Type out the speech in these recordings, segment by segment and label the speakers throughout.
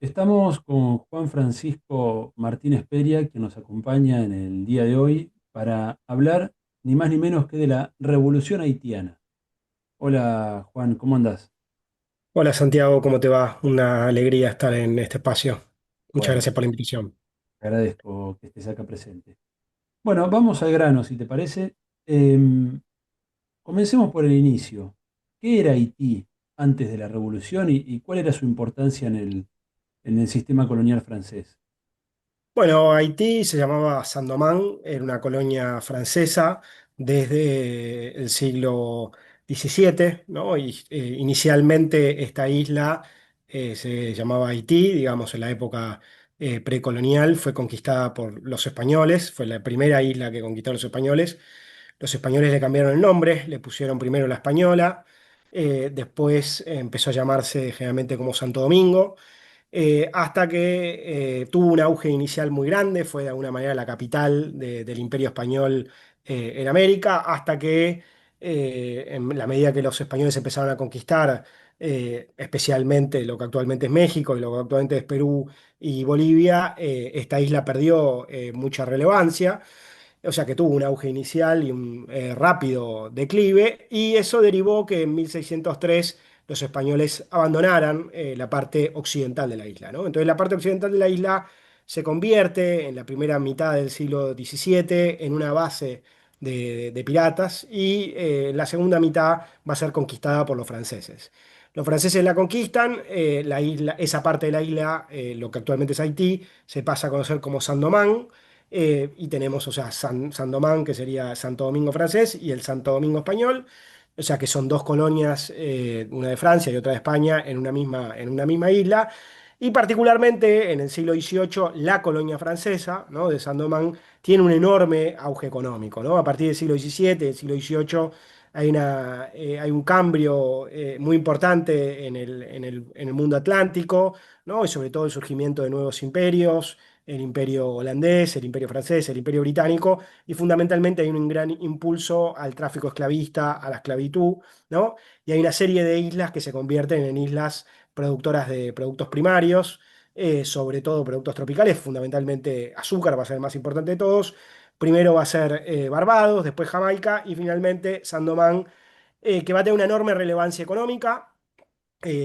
Speaker 1: Estamos con Juan Francisco Martínez Peria, que nos acompaña en el día de hoy para hablar ni más ni menos que de la Revolución Haitiana. Hola Juan, ¿cómo andás?
Speaker 2: Hola Santiago, ¿cómo te va? Una alegría estar en este espacio. Muchas
Speaker 1: Bueno,
Speaker 2: gracias por la invitación.
Speaker 1: te agradezco que estés acá presente. Bueno, vamos al grano, si te parece. Em, Comencemos por el inicio. ¿Qué era Haití antes de la Revolución y cuál era su importancia en el sistema colonial francés?
Speaker 2: Bueno, Haití se llamaba Saint-Domingue, era una colonia francesa desde el siglo XVII, ¿no? Inicialmente esta isla se llamaba Haití, digamos, en la época precolonial, fue conquistada por los españoles, fue la primera isla que conquistaron los españoles. Los españoles le cambiaron el nombre, le pusieron primero La Española, después empezó a llamarse generalmente como Santo Domingo, hasta que tuvo un auge inicial muy grande, fue de alguna manera la capital del Imperio Español en América, hasta que en la medida que los españoles empezaron a conquistar, especialmente lo que actualmente es México y lo que actualmente es Perú y Bolivia, esta isla perdió mucha relevancia. O sea que tuvo un auge inicial y un rápido declive, y eso derivó que en 1603 los españoles abandonaran la parte occidental de la isla, ¿no? Entonces la parte occidental de la isla se convierte en la primera mitad del siglo XVII en una base de piratas, y la segunda mitad va a ser conquistada por los franceses. Los franceses la conquistan, la isla, esa parte de la isla, lo que actualmente es Haití, se pasa a conocer como Saint-Domingue, y tenemos, o sea, Saint-Domingue, que sería Santo Domingo francés, y el Santo Domingo español, o sea, que son dos colonias, una de Francia y otra de España, en una misma isla. Y particularmente en el siglo XVIII, la colonia francesa, ¿no?, de Saint-Domingue tiene un enorme auge económico, ¿no? A partir del siglo XVII, del siglo XVIII, hay un cambio muy importante en el mundo atlántico, ¿no? Y sobre todo el surgimiento de nuevos imperios, el imperio holandés, el imperio francés, el imperio británico, y fundamentalmente hay un gran impulso al tráfico esclavista, a la esclavitud, ¿no? Y hay una serie de islas que se convierten en islas productoras de productos primarios, sobre todo productos tropicales, fundamentalmente azúcar va a ser el más importante de todos. Primero va a ser Barbados, después Jamaica y finalmente Saint-Domingue, que va a tener una enorme relevancia económica,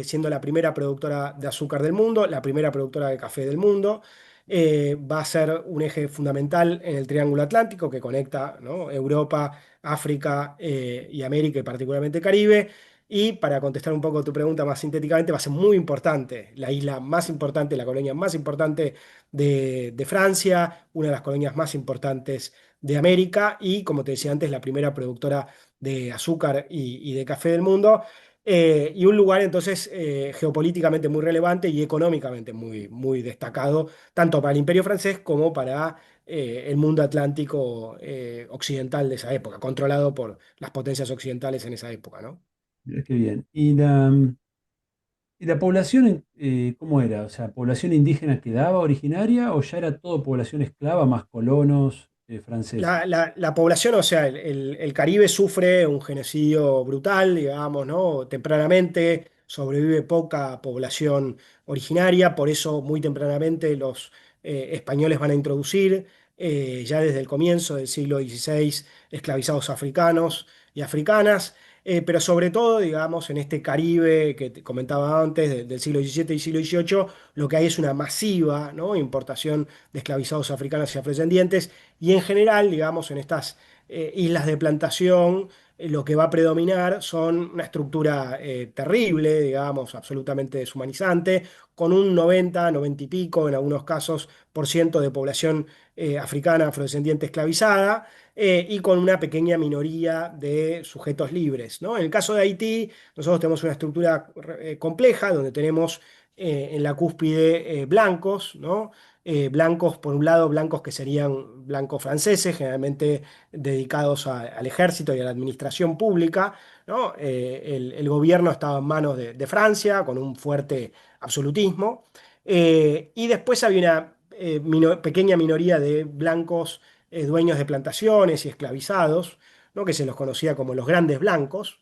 Speaker 2: siendo la primera productora de azúcar del mundo, la primera productora de café del mundo. Va a ser un eje fundamental en el Triángulo Atlántico que conecta, ¿no?, Europa, África y América, y particularmente Caribe. Y para contestar un poco tu pregunta más sintéticamente, va a ser muy importante, la isla más importante, la colonia más importante de Francia, una de las colonias más importantes de América, y como te decía antes, la primera productora de azúcar y de café del mundo. Y un lugar entonces geopolíticamente muy relevante y económicamente muy destacado, tanto para el Imperio francés como para el mundo atlántico occidental de esa época, controlado por las potencias occidentales en esa época, ¿no?
Speaker 1: Mirá qué bien. ¿Y la población, cómo era? O sea, ¿población indígena quedaba originaria o ya era todo población esclava más colonos franceses?
Speaker 2: La población, o sea, el Caribe sufre un genocidio brutal, digamos, ¿no? Tempranamente sobrevive poca población originaria, por eso muy tempranamente los españoles van a introducir, ya desde el comienzo del siglo XVI, esclavizados africanos y africanas. Pero sobre todo, digamos, en este Caribe que te comentaba antes, del siglo XVII y siglo XVIII, lo que hay es una masiva, ¿no?, importación de esclavizados africanos y afrodescendientes. Y en general, digamos, en estas islas de plantación, lo que va a predominar son una estructura terrible, digamos, absolutamente deshumanizante, con un 90 y pico, en algunos casos, por ciento de población africana, afrodescendiente esclavizada, y con una pequeña minoría de sujetos libres, ¿no? En el caso de Haití, nosotros tenemos una estructura compleja, donde tenemos en la cúspide blancos, ¿no? Blancos, por un lado, blancos que serían blancos franceses, generalmente dedicados al ejército y a la administración pública, ¿no? El gobierno estaba en manos de Francia, con un fuerte absolutismo. Y después había una pequeña minoría de blancos dueños de plantaciones y esclavizados, ¿no?, que se los conocía como los grandes blancos,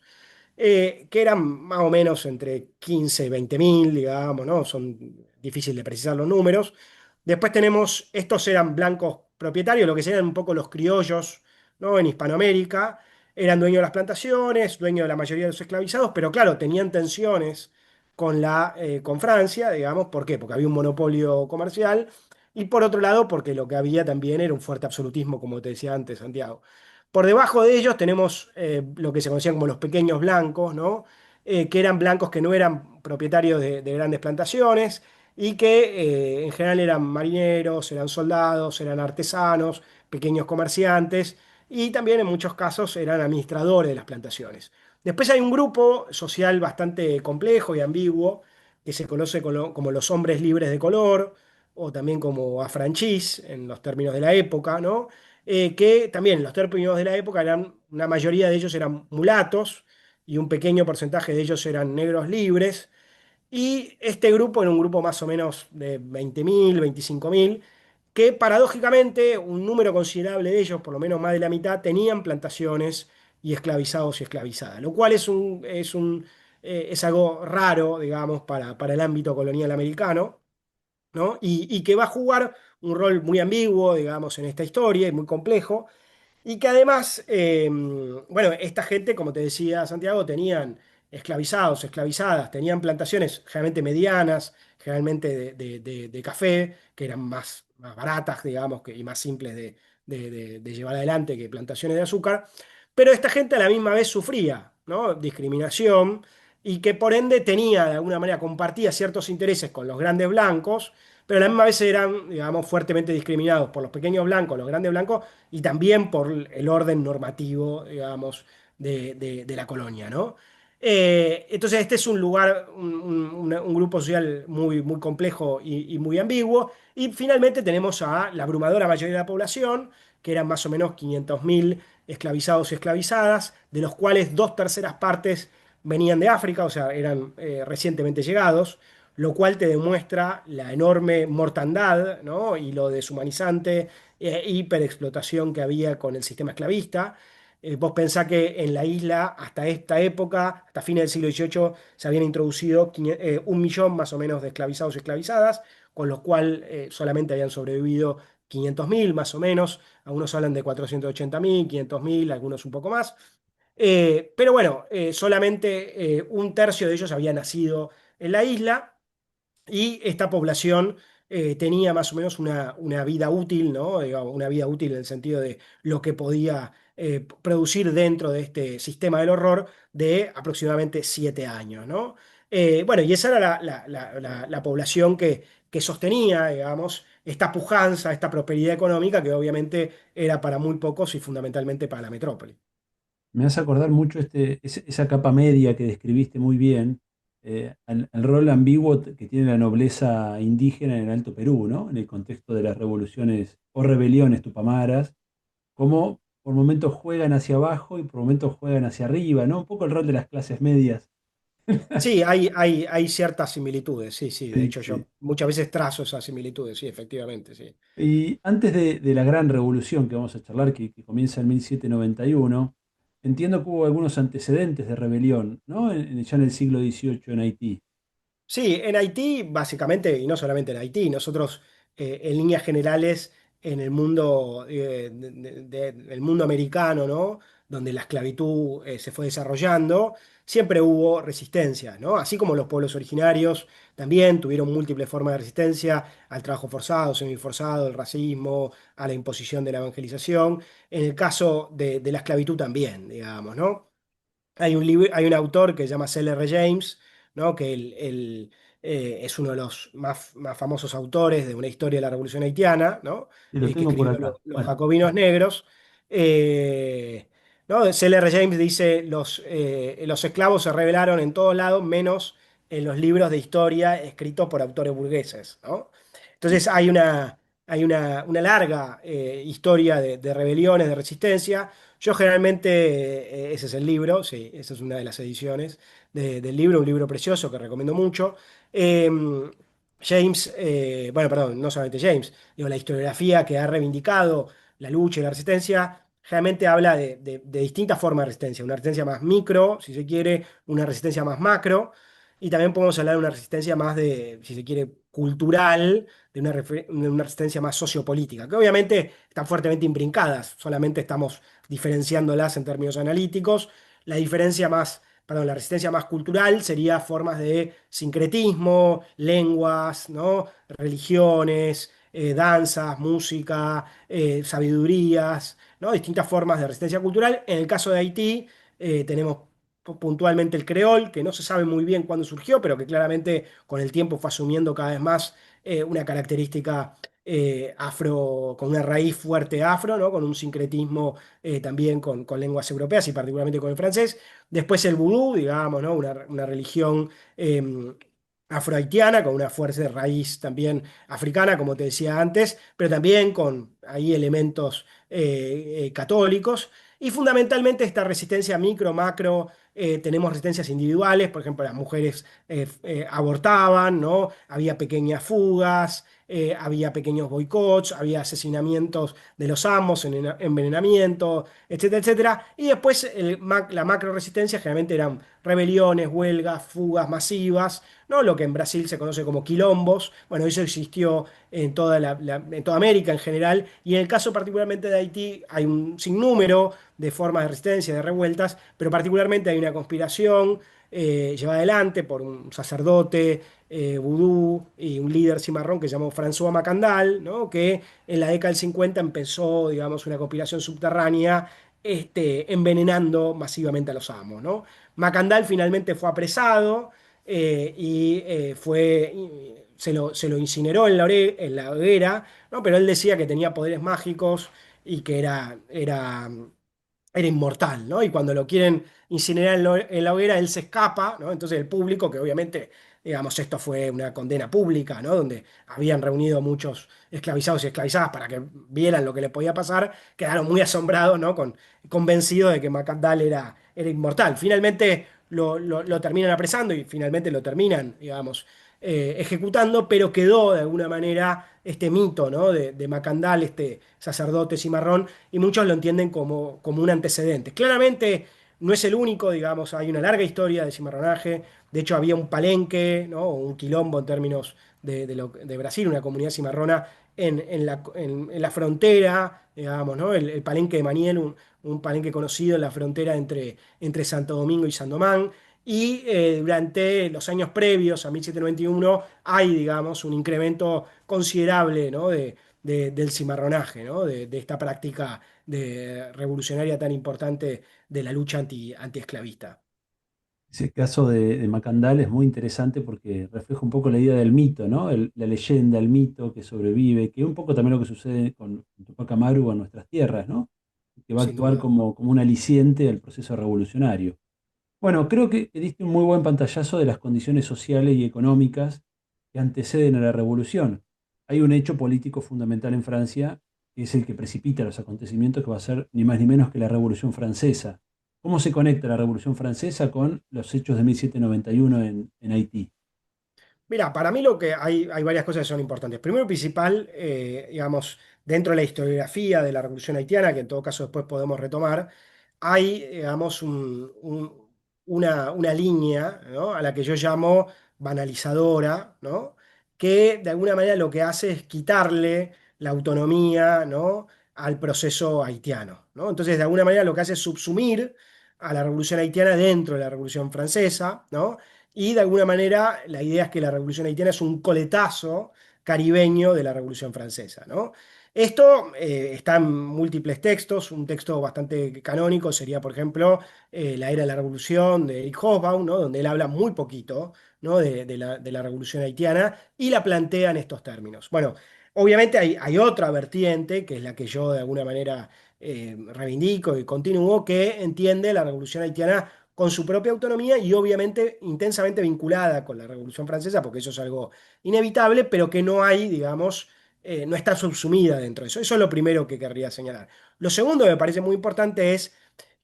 Speaker 2: que eran más o menos entre 15 y 20 mil, digamos, ¿no? Son difícil de precisar los números. Después tenemos, estos eran blancos propietarios, lo que serían un poco los criollos, ¿no? En Hispanoamérica. Eran dueños de las plantaciones, dueños de la mayoría de los esclavizados, pero claro, tenían tensiones con Francia, digamos. ¿Por qué? Porque había un monopolio comercial y por otro lado, porque lo que había también era un fuerte absolutismo, como te decía antes, Santiago. Por debajo de ellos tenemos lo que se conocían como los pequeños blancos, ¿no? Que eran blancos que no eran propietarios de grandes plantaciones y que en general eran marineros, eran soldados, eran artesanos, pequeños comerciantes y también en muchos casos eran administradores de las plantaciones. Después hay un grupo social bastante complejo y ambiguo que se conoce como los hombres libres de color o también como afranchís en los términos de la época, ¿no? Que también en los términos de la época eran, una mayoría de ellos eran mulatos y un pequeño porcentaje de ellos eran negros libres. Y este grupo era un grupo más o menos de 20.000, 25.000, que paradójicamente un número considerable de ellos, por lo menos más de la mitad, tenían plantaciones y esclavizados y esclavizadas, lo cual es algo raro, digamos, para el ámbito colonial americano, ¿no? Y que va a jugar un rol muy ambiguo, digamos, en esta historia y muy complejo y que además, bueno, esta gente, como te decía Santiago, tenían esclavizados, esclavizadas, tenían plantaciones generalmente medianas, generalmente de café, que eran más baratas, digamos, y más simples de llevar adelante que plantaciones de azúcar. Pero esta gente a la misma vez sufría, ¿no? Discriminación y que por ende tenía, de alguna manera, compartía ciertos intereses con los grandes blancos, pero a la misma vez eran, digamos, fuertemente discriminados por los pequeños blancos, los grandes blancos y también por el orden normativo, digamos, de la colonia, ¿no? Entonces este es un lugar, un grupo social muy, muy complejo y muy ambiguo. Y finalmente tenemos a la abrumadora mayoría de la población, que eran más o menos 500.000 esclavizados y esclavizadas, de los cuales dos terceras partes venían de África, o sea, eran recientemente llegados, lo cual te demuestra la enorme mortandad, ¿no? Y lo deshumanizante hiperexplotación que había con el sistema esclavista. Vos pensás que en la isla, hasta esta época, hasta fines del siglo XVIII, se habían introducido 1 millón más o menos de esclavizados y esclavizadas, con los cuales solamente habían sobrevivido 500.000 más o menos. Algunos hablan de 480.000, 500.000, algunos un poco más. Pero bueno, solamente un tercio de ellos había nacido en la isla y esta población tenía más o menos una vida útil, ¿no? Digamos, una vida útil en el sentido de lo que podía producir dentro de este sistema del horror de aproximadamente 7 años, ¿no? Bueno, y esa era la población que sostenía, digamos, esta pujanza, esta prosperidad económica que obviamente era para muy pocos y fundamentalmente para la metrópoli.
Speaker 1: Me hace acordar mucho esa capa media que describiste muy bien, al rol ambiguo que tiene la nobleza indígena en el Alto Perú, ¿no? En el contexto de las revoluciones o rebeliones tupamaras, cómo por momentos juegan hacia abajo y por momentos juegan hacia arriba, ¿no? Un poco el rol de las clases medias.
Speaker 2: Sí, hay ciertas similitudes, sí, sí. De
Speaker 1: Sí,
Speaker 2: hecho,
Speaker 1: sí.
Speaker 2: yo muchas veces trazo esas similitudes, sí, efectivamente, sí.
Speaker 1: Y antes de la gran revolución que vamos a charlar, que comienza en 1791, entiendo que hubo algunos antecedentes de rebelión, ¿no? Ya en el siglo XVIII en Haití.
Speaker 2: Sí, en Haití, básicamente, y no solamente en Haití, nosotros en líneas generales en el mundo, el mundo americano, ¿no? Donde la esclavitud se fue desarrollando, siempre hubo resistencia, ¿no? Así como los pueblos originarios también tuvieron múltiples formas de resistencia al trabajo forzado, semiforzado, al racismo, a la imposición de la evangelización. En el caso de la esclavitud también, digamos, ¿no? Hay un autor que se llama C.L.R. James, ¿no? Que es uno de los más famosos autores de una historia de la Revolución Haitiana, ¿no?
Speaker 1: Y lo
Speaker 2: Que
Speaker 1: tengo por
Speaker 2: escribió
Speaker 1: acá.
Speaker 2: Los
Speaker 1: Bueno,
Speaker 2: Jacobinos Negros. ¿No? C.L.R. James dice, los esclavos se rebelaron en todos lados, menos en los libros de historia escritos por autores burgueses, ¿no? Entonces hay una larga historia de rebeliones, de resistencia. Yo generalmente, ese es el libro, sí, esa es una de las ediciones del libro, un libro precioso que recomiendo mucho. Eh, James, bueno, perdón, no solamente James, digo, la historiografía que ha reivindicado la lucha y la resistencia, realmente habla de distintas formas de resistencia, una resistencia más micro, si se quiere, una resistencia más macro, y también podemos hablar de una resistencia más de, si se quiere, cultural, de una resistencia más sociopolítica, que obviamente están fuertemente imbrincadas, solamente estamos diferenciándolas en términos analíticos. La diferencia más, perdón, la resistencia más cultural sería formas de sincretismo, lenguas, ¿no? Religiones, danzas, música, sabidurías, ¿no? Distintas formas de resistencia cultural. En el caso de Haití, tenemos puntualmente el creol, que no se sabe muy bien cuándo surgió, pero que claramente con el tiempo fue asumiendo cada vez más una característica afro, con una raíz fuerte afro, ¿no? Con un sincretismo también con lenguas europeas y particularmente con el francés. Después el vudú, digamos, ¿no? Una religión afrohaitiana con una fuerte raíz también africana, como te decía antes, pero también con ahí elementos católicos. Y fundamentalmente esta resistencia micro, macro, tenemos resistencias individuales, por ejemplo, las mujeres abortaban, ¿no? Había pequeñas fugas, había pequeños boicots, había asesinamientos de los amos, envenenamiento, etcétera, etcétera. Y después la macro resistencia generalmente eran rebeliones, huelgas, fugas masivas, ¿no? Lo que en Brasil se conoce como quilombos. Bueno, eso existió en toda, en toda América en general, y en el caso particularmente de Haití hay un sinnúmero de formas de resistencia, de revueltas, pero particularmente hay una conspiración llevada adelante por un sacerdote vudú y un líder cimarrón que se llamó François Macandal, ¿no? Que en la década del 50 empezó, digamos, una conspiración subterránea envenenando masivamente a los amos, ¿no? Macandal finalmente fue apresado se lo incineró en en la hoguera, ¿no? Pero él decía que tenía poderes mágicos y que era inmortal, ¿no? Y cuando lo quieren incinerar en la hoguera, él se escapa, ¿no? Entonces el público, que obviamente, digamos, esto fue una condena pública, ¿no? Donde habían reunido muchos esclavizados y esclavizadas para que vieran lo que le podía pasar, quedaron muy asombrados, ¿no? Convencidos de que Macandal era inmortal. Finalmente lo terminan apresando y finalmente lo terminan, digamos, ejecutando, pero quedó de alguna manera este mito, ¿no? De Macandal, este sacerdote cimarrón, y muchos lo entienden como un antecedente. Claramente no es el único, digamos, hay una larga historia de cimarronaje. De hecho, había un palenque, ¿no? O un quilombo en términos de Brasil, una comunidad cimarrona en la frontera, digamos, ¿no? El palenque de Maniel, un palenque conocido en la frontera entre Santo Domingo y Sandomán. Y durante los años previos a 1791 hay, digamos, un incremento considerable, ¿no? Del cimarronaje, ¿no? De esta práctica revolucionaria tan importante de la lucha antiesclavista.
Speaker 1: Ese caso de Macandal es muy interesante porque refleja un poco la idea del mito, ¿no? La leyenda, el mito que sobrevive, que es un poco también lo que sucede con Tupac Amaru en nuestras tierras, ¿no? Que va a
Speaker 2: Sin
Speaker 1: actuar
Speaker 2: duda.
Speaker 1: como un aliciente al proceso revolucionario. Bueno, creo que diste un muy buen pantallazo de las condiciones sociales y económicas que anteceden a la revolución. Hay un hecho político fundamental en Francia, que es el que precipita los acontecimientos, que va a ser ni más ni menos que la Revolución Francesa. ¿Cómo se conecta la Revolución Francesa con los hechos de 1791 en Haití?
Speaker 2: Mira, para mí lo que hay varias cosas que son importantes. Primero y principal, digamos, dentro de la historiografía de la Revolución Haitiana, que en todo caso después podemos retomar, hay, digamos, una línea, ¿no? A la que yo llamo banalizadora, ¿no? Que de alguna manera lo que hace es quitarle la autonomía, ¿no? Al proceso haitiano, ¿no? Entonces, de alguna manera lo que hace es subsumir a la Revolución Haitiana dentro de la Revolución Francesa, ¿no? Y de alguna manera la idea es que la Revolución Haitiana es un coletazo caribeño de la Revolución Francesa, ¿no? Esto está en múltiples textos. Un texto bastante canónico sería, por ejemplo, La Era de la Revolución de Eric Hobsbawm, ¿no? Donde él habla muy poquito, ¿no? De la Revolución Haitiana y la plantea en estos términos. Bueno, obviamente hay otra vertiente, que es la que yo de alguna manera reivindico y continúo, que entiende la Revolución Haitiana con su propia autonomía y obviamente intensamente vinculada con la Revolución Francesa, porque eso es algo inevitable, pero que no hay, digamos, no está subsumida dentro de eso. Eso es lo primero que querría señalar. Lo segundo que me parece muy importante es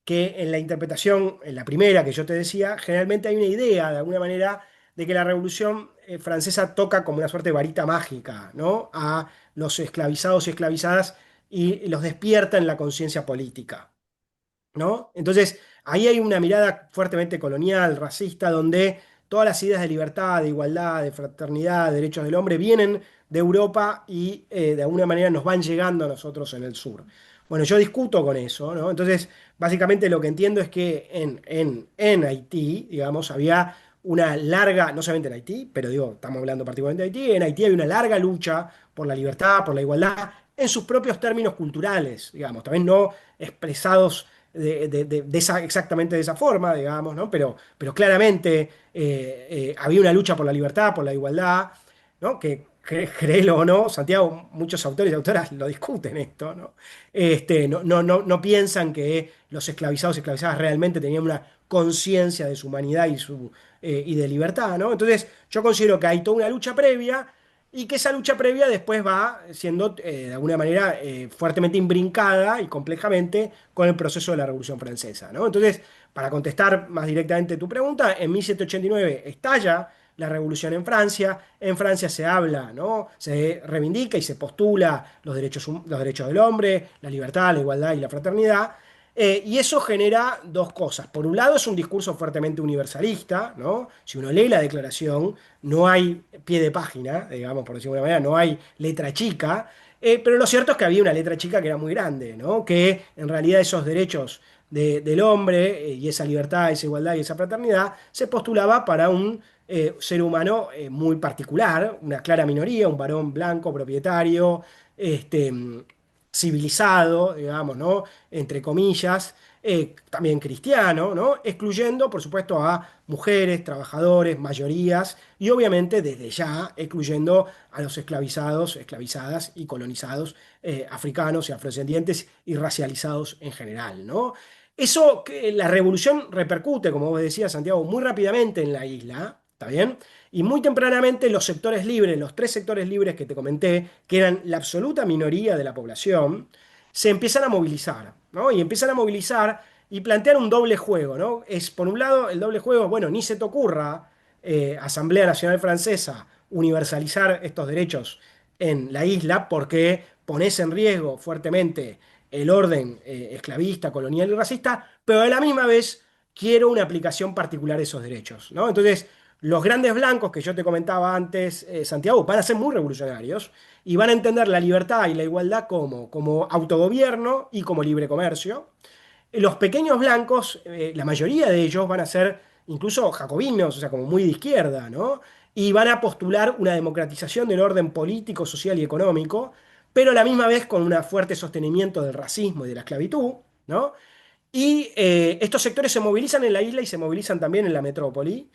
Speaker 2: que en la interpretación, en la primera que yo te decía, generalmente hay una idea, de alguna manera, de que la Revolución Francesa toca como una suerte de varita mágica, ¿no? A los esclavizados y esclavizadas y los despierta en la conciencia política, ¿no? Entonces, ahí hay una mirada fuertemente colonial, racista, donde todas las ideas de libertad, de igualdad, de fraternidad, de derechos del hombre vienen de Europa y de alguna manera nos van llegando a nosotros en el sur. Bueno, yo discuto con eso, ¿no? Entonces, básicamente lo que entiendo es que en Haití, digamos, había una larga, no solamente en Haití, pero digo, estamos hablando particularmente de Haití, en Haití hay una larga lucha por la libertad, por la igualdad, en sus propios términos culturales, digamos, también no expresados exactamente de esa forma, digamos, ¿no? Pero claramente había una lucha por la libertad, por la igualdad, ¿no? Créelo o no, Santiago, muchos autores y autoras lo discuten esto, ¿no? No piensan que los esclavizados y esclavizadas realmente tenían una conciencia de su humanidad y de libertad, ¿no? Entonces, yo considero que hay toda una lucha previa y que esa lucha previa después va siendo, de alguna manera, fuertemente imbrincada y complejamente con el proceso de la Revolución Francesa, ¿no? Entonces, para contestar más directamente tu pregunta, en 1789 estalla la revolución en Francia se habla, ¿no? Se reivindica y se postula los derechos del hombre, la libertad, la igualdad y la fraternidad. Y eso genera dos cosas. Por un lado, es un discurso fuertemente universalista, ¿no? Si uno lee la declaración, no hay pie de página, digamos, por decirlo de alguna manera, no hay letra chica, pero lo cierto es que había una letra chica que era muy grande, ¿no? Que en realidad esos derechos del hombre y esa libertad, esa igualdad y esa fraternidad se postulaba para un ser humano muy particular, una clara minoría, un varón blanco, propietario, este, civilizado, digamos, ¿no? Entre comillas, también cristiano, ¿no? Excluyendo, por supuesto, a mujeres, trabajadores, mayorías, y obviamente desde ya excluyendo a los esclavizados, esclavizadas y colonizados africanos y afrodescendientes y racializados en general, ¿no? Eso, que la revolución repercute, como vos decías, Santiago, muy rápidamente en la isla, ¿está bien? Y muy tempranamente los sectores libres, los tres sectores libres que te comenté, que eran la absoluta minoría de la población, se empiezan a movilizar, ¿no? Y empiezan a movilizar y plantean un doble juego, ¿no? Es, por un lado, el doble juego, bueno, ni se te ocurra, Asamblea Nacional Francesa, universalizar estos derechos en la isla porque pones en riesgo fuertemente el orden esclavista, colonial y racista, pero a la misma vez quiero una aplicación particular de esos derechos, ¿no? Entonces, los grandes blancos que yo te comentaba antes, Santiago, van a ser muy revolucionarios y van a entender la libertad y la igualdad como autogobierno y como libre comercio. Los pequeños blancos, la mayoría de ellos van a ser incluso jacobinos, o sea, como muy de izquierda, ¿no? Y van a postular una democratización del orden político, social y económico, pero a la misma vez con un fuerte sostenimiento del racismo y de la esclavitud, ¿no? Y estos sectores se movilizan en la isla y se movilizan también en la metrópoli.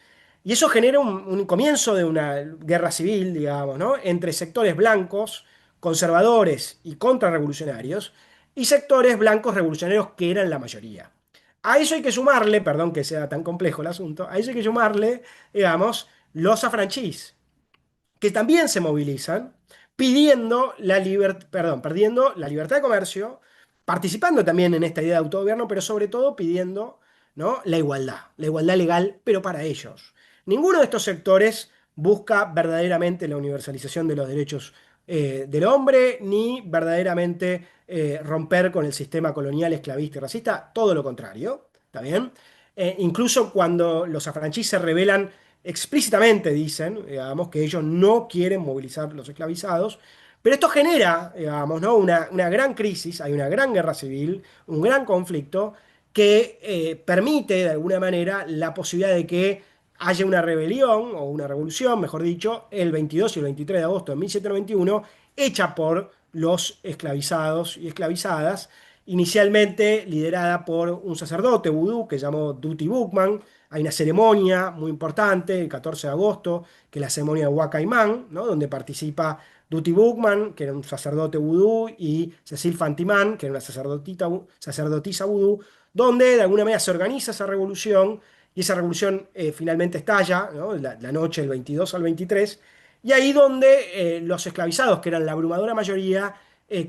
Speaker 2: Y eso genera un comienzo de una guerra civil, digamos, ¿no? Entre sectores blancos, conservadores y contrarrevolucionarios, y sectores blancos revolucionarios que eran la mayoría. A eso hay que sumarle, perdón que sea tan complejo el asunto, a eso hay que sumarle, digamos, los afranchís, que también se movilizan pidiendo perdiendo la libertad de comercio, participando también en esta idea de autogobierno, pero sobre todo pidiendo, ¿no? La igualdad legal, pero para ellos. Ninguno de estos sectores busca verdaderamente la universalización de los derechos del hombre, ni verdaderamente romper con el sistema colonial, esclavista y racista, todo lo contrario, ¿está bien? Incluso cuando los afranchis se rebelan explícitamente dicen, digamos, que ellos no quieren movilizar los esclavizados, pero esto genera, digamos, ¿no? una gran crisis, hay una gran guerra civil, un gran conflicto que permite de alguna manera la posibilidad de que haya una rebelión o una revolución, mejor dicho, el 22 y el 23 de agosto de 1791, hecha por los esclavizados y esclavizadas, inicialmente liderada por un sacerdote vudú que se llamó Duty Bookman. Hay una ceremonia muy importante el 14 de agosto, que es la ceremonia de Wakaimán, ¿no? Donde participa Duty Bookman, que era un sacerdote vudú, y Cecil Fantimán, que era una sacerdotisa vudú, donde de alguna manera se organiza esa revolución y esa revolución finalmente estalla, ¿no? La noche del 22 al 23, y ahí donde los esclavizados, que eran la abrumadora mayoría,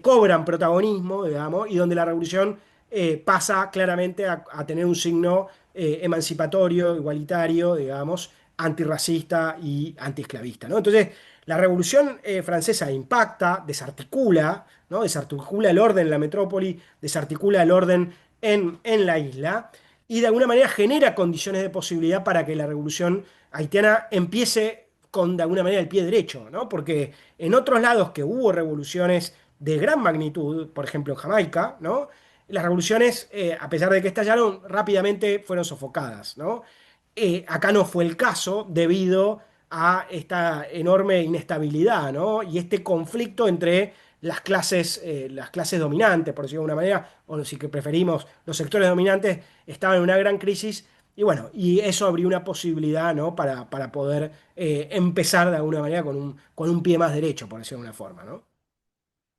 Speaker 2: cobran protagonismo, digamos, y donde la revolución pasa claramente a tener un signo emancipatorio, igualitario, digamos, antirracista y antiesclavista, ¿no? Entonces, la Revolución Francesa impacta, desarticula, ¿no? Desarticula el orden en la metrópoli, desarticula el orden en la isla, y de alguna manera genera condiciones de posibilidad para que la revolución haitiana empiece con de alguna manera el pie derecho, ¿no? Porque en otros lados que hubo revoluciones de gran magnitud, por ejemplo en Jamaica, ¿no? Las revoluciones, a pesar de que estallaron, rápidamente fueron sofocadas, ¿no? Acá no fue el caso debido a esta enorme inestabilidad, ¿no? Y este conflicto entre las clases dominantes, por decirlo de alguna manera, o si que preferimos, los sectores dominantes estaban en una gran crisis. Y bueno, y eso abrió una posibilidad, ¿no? Para poder empezar de alguna manera con un pie más derecho, por decirlo de alguna forma, ¿no?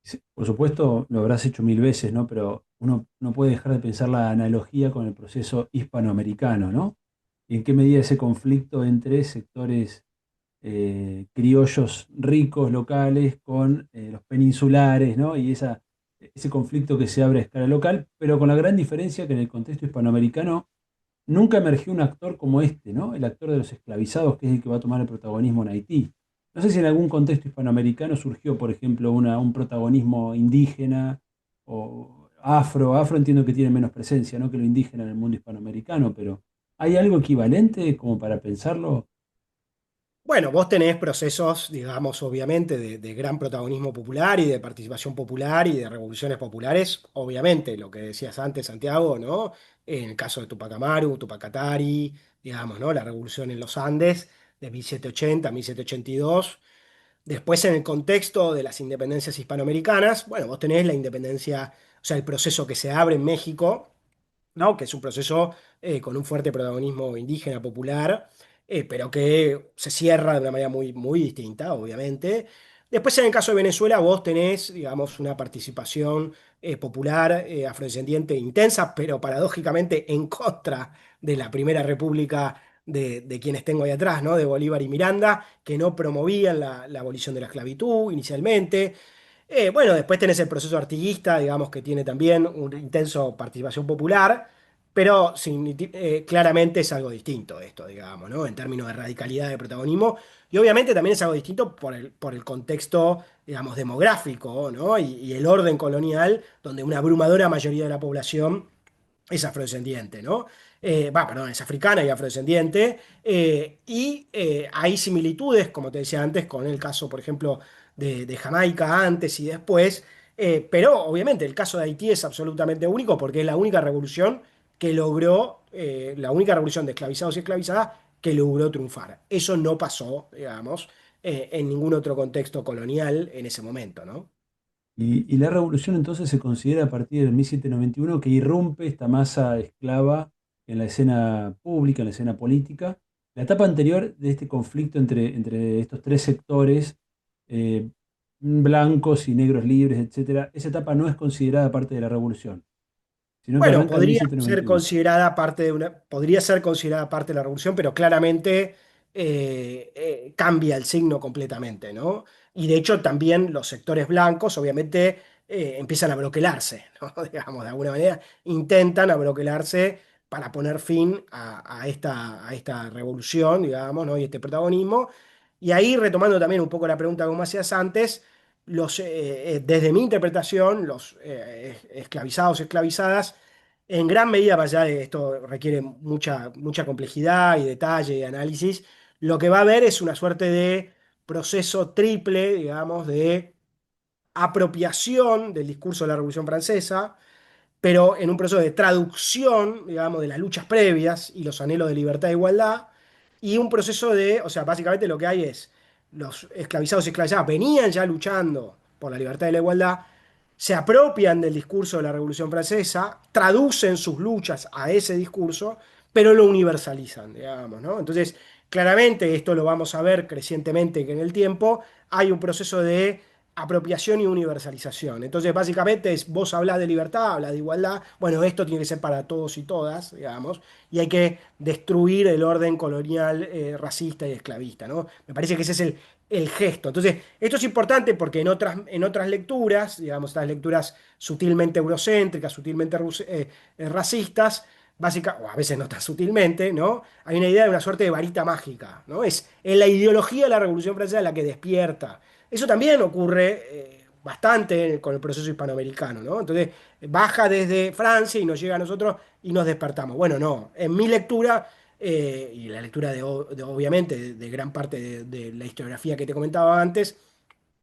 Speaker 1: Sí, por supuesto, lo habrás hecho mil veces, ¿no? Pero uno no puede dejar de pensar la analogía con el proceso hispanoamericano, ¿no? Y en qué medida ese conflicto entre sectores criollos ricos locales con los peninsulares, ¿no? Y ese conflicto que se abre a escala local, pero con la gran diferencia que en el contexto hispanoamericano nunca emergió un actor como este, ¿no? El actor de los esclavizados, que es el que va a tomar el protagonismo en Haití. No sé si en algún contexto hispanoamericano surgió, por ejemplo, un protagonismo indígena o afro. Afro entiendo que tiene menos presencia, ¿no? Que lo indígena en el mundo hispanoamericano, pero ¿hay algo equivalente como para pensarlo?
Speaker 2: Bueno, vos tenés procesos, digamos, obviamente, de gran protagonismo popular y de participación popular y de revoluciones populares, obviamente, lo que decías antes, Santiago, ¿no? En el caso de Tupac Amaru, Tupac Katari, digamos, ¿no? La revolución en los Andes de 1780 a 1782. Después, en el contexto de las independencias hispanoamericanas, bueno, vos tenés la independencia, o sea, el proceso que se abre en México, ¿no? Que es un proceso con un fuerte protagonismo indígena popular, pero que se cierra de una manera muy, muy distinta, obviamente. Después, en el caso de Venezuela, vos tenés, digamos, una participación popular afrodescendiente intensa, pero paradójicamente en contra de la Primera República de quienes tengo ahí atrás, ¿no? De Bolívar y Miranda, que no promovían la abolición de la esclavitud inicialmente. Bueno, después tenés el proceso artiguista, digamos, que tiene también una intenso participación popular, pero claramente es algo distinto esto, digamos, ¿no? En términos de radicalidad de protagonismo. Y obviamente también es algo distinto por el contexto, digamos, demográfico, ¿no? Y el orden colonial, donde una abrumadora mayoría de la población es afrodescendiente, ¿no? Perdón, es africana y afrodescendiente. Hay similitudes, como te decía antes, con el caso, por ejemplo, de Jamaica antes y después. Pero obviamente el caso de Haití es absolutamente único porque es la única revolución que logró, la única revolución de esclavizados y esclavizadas que logró triunfar. Eso no pasó, digamos, en ningún otro contexto colonial en ese momento, ¿no?
Speaker 1: Y la revolución entonces se considera a partir del 1791 que irrumpe esta masa esclava en la escena pública, en la escena política. La etapa anterior de este conflicto entre estos tres sectores, eh, blancos y negros libres, etcétera, esa etapa no es considerada parte de la revolución, sino que
Speaker 2: Bueno,
Speaker 1: arranca en
Speaker 2: podría ser
Speaker 1: 1791.
Speaker 2: considerada parte de una, podría ser considerada parte de la revolución, pero claramente cambia el signo completamente, ¿no? Y de hecho también los sectores blancos, obviamente, empiezan a broquelarse, ¿no? Digamos, de alguna manera intentan abroquelarse para poner fin a esta revolución, digamos, ¿no? Y este protagonismo. Y ahí, retomando también un poco la pregunta como hacías antes, desde mi interpretación, los esclavizados, esclavizadas, en gran medida, más allá de esto requiere mucha complejidad y detalle y análisis, lo que va a haber es una suerte de proceso triple, digamos, de apropiación del discurso de la Revolución Francesa, pero en un proceso de traducción, digamos, de las luchas previas y los anhelos de libertad e igualdad, y un proceso de, o sea, básicamente lo que hay es, los esclavizados y esclavizadas venían ya luchando por la libertad y la igualdad, se apropian del discurso de la Revolución Francesa, traducen sus luchas a ese discurso, pero lo universalizan, digamos, ¿no? Entonces, claramente, esto lo vamos a ver crecientemente que en el tiempo, hay un proceso de apropiación y universalización. Entonces, básicamente, vos hablás de libertad, hablas de igualdad, bueno, esto tiene que ser para todos y todas, digamos, y hay que destruir el orden colonial, racista y esclavista, ¿no? Me parece que ese es el gesto. Entonces, esto es importante porque en otras lecturas, digamos, estas lecturas sutilmente eurocéntricas, sutilmente racistas, o a veces no tan sutilmente, ¿no? Hay una idea de una suerte de varita mágica, ¿no? Es en la ideología de la Revolución Francesa la que despierta. Eso también ocurre bastante con el proceso hispanoamericano, ¿no? Entonces, baja desde Francia y nos llega a nosotros y nos despertamos. Bueno, no. En mi lectura, y la lectura obviamente de gran parte de la historiografía que te comentaba antes,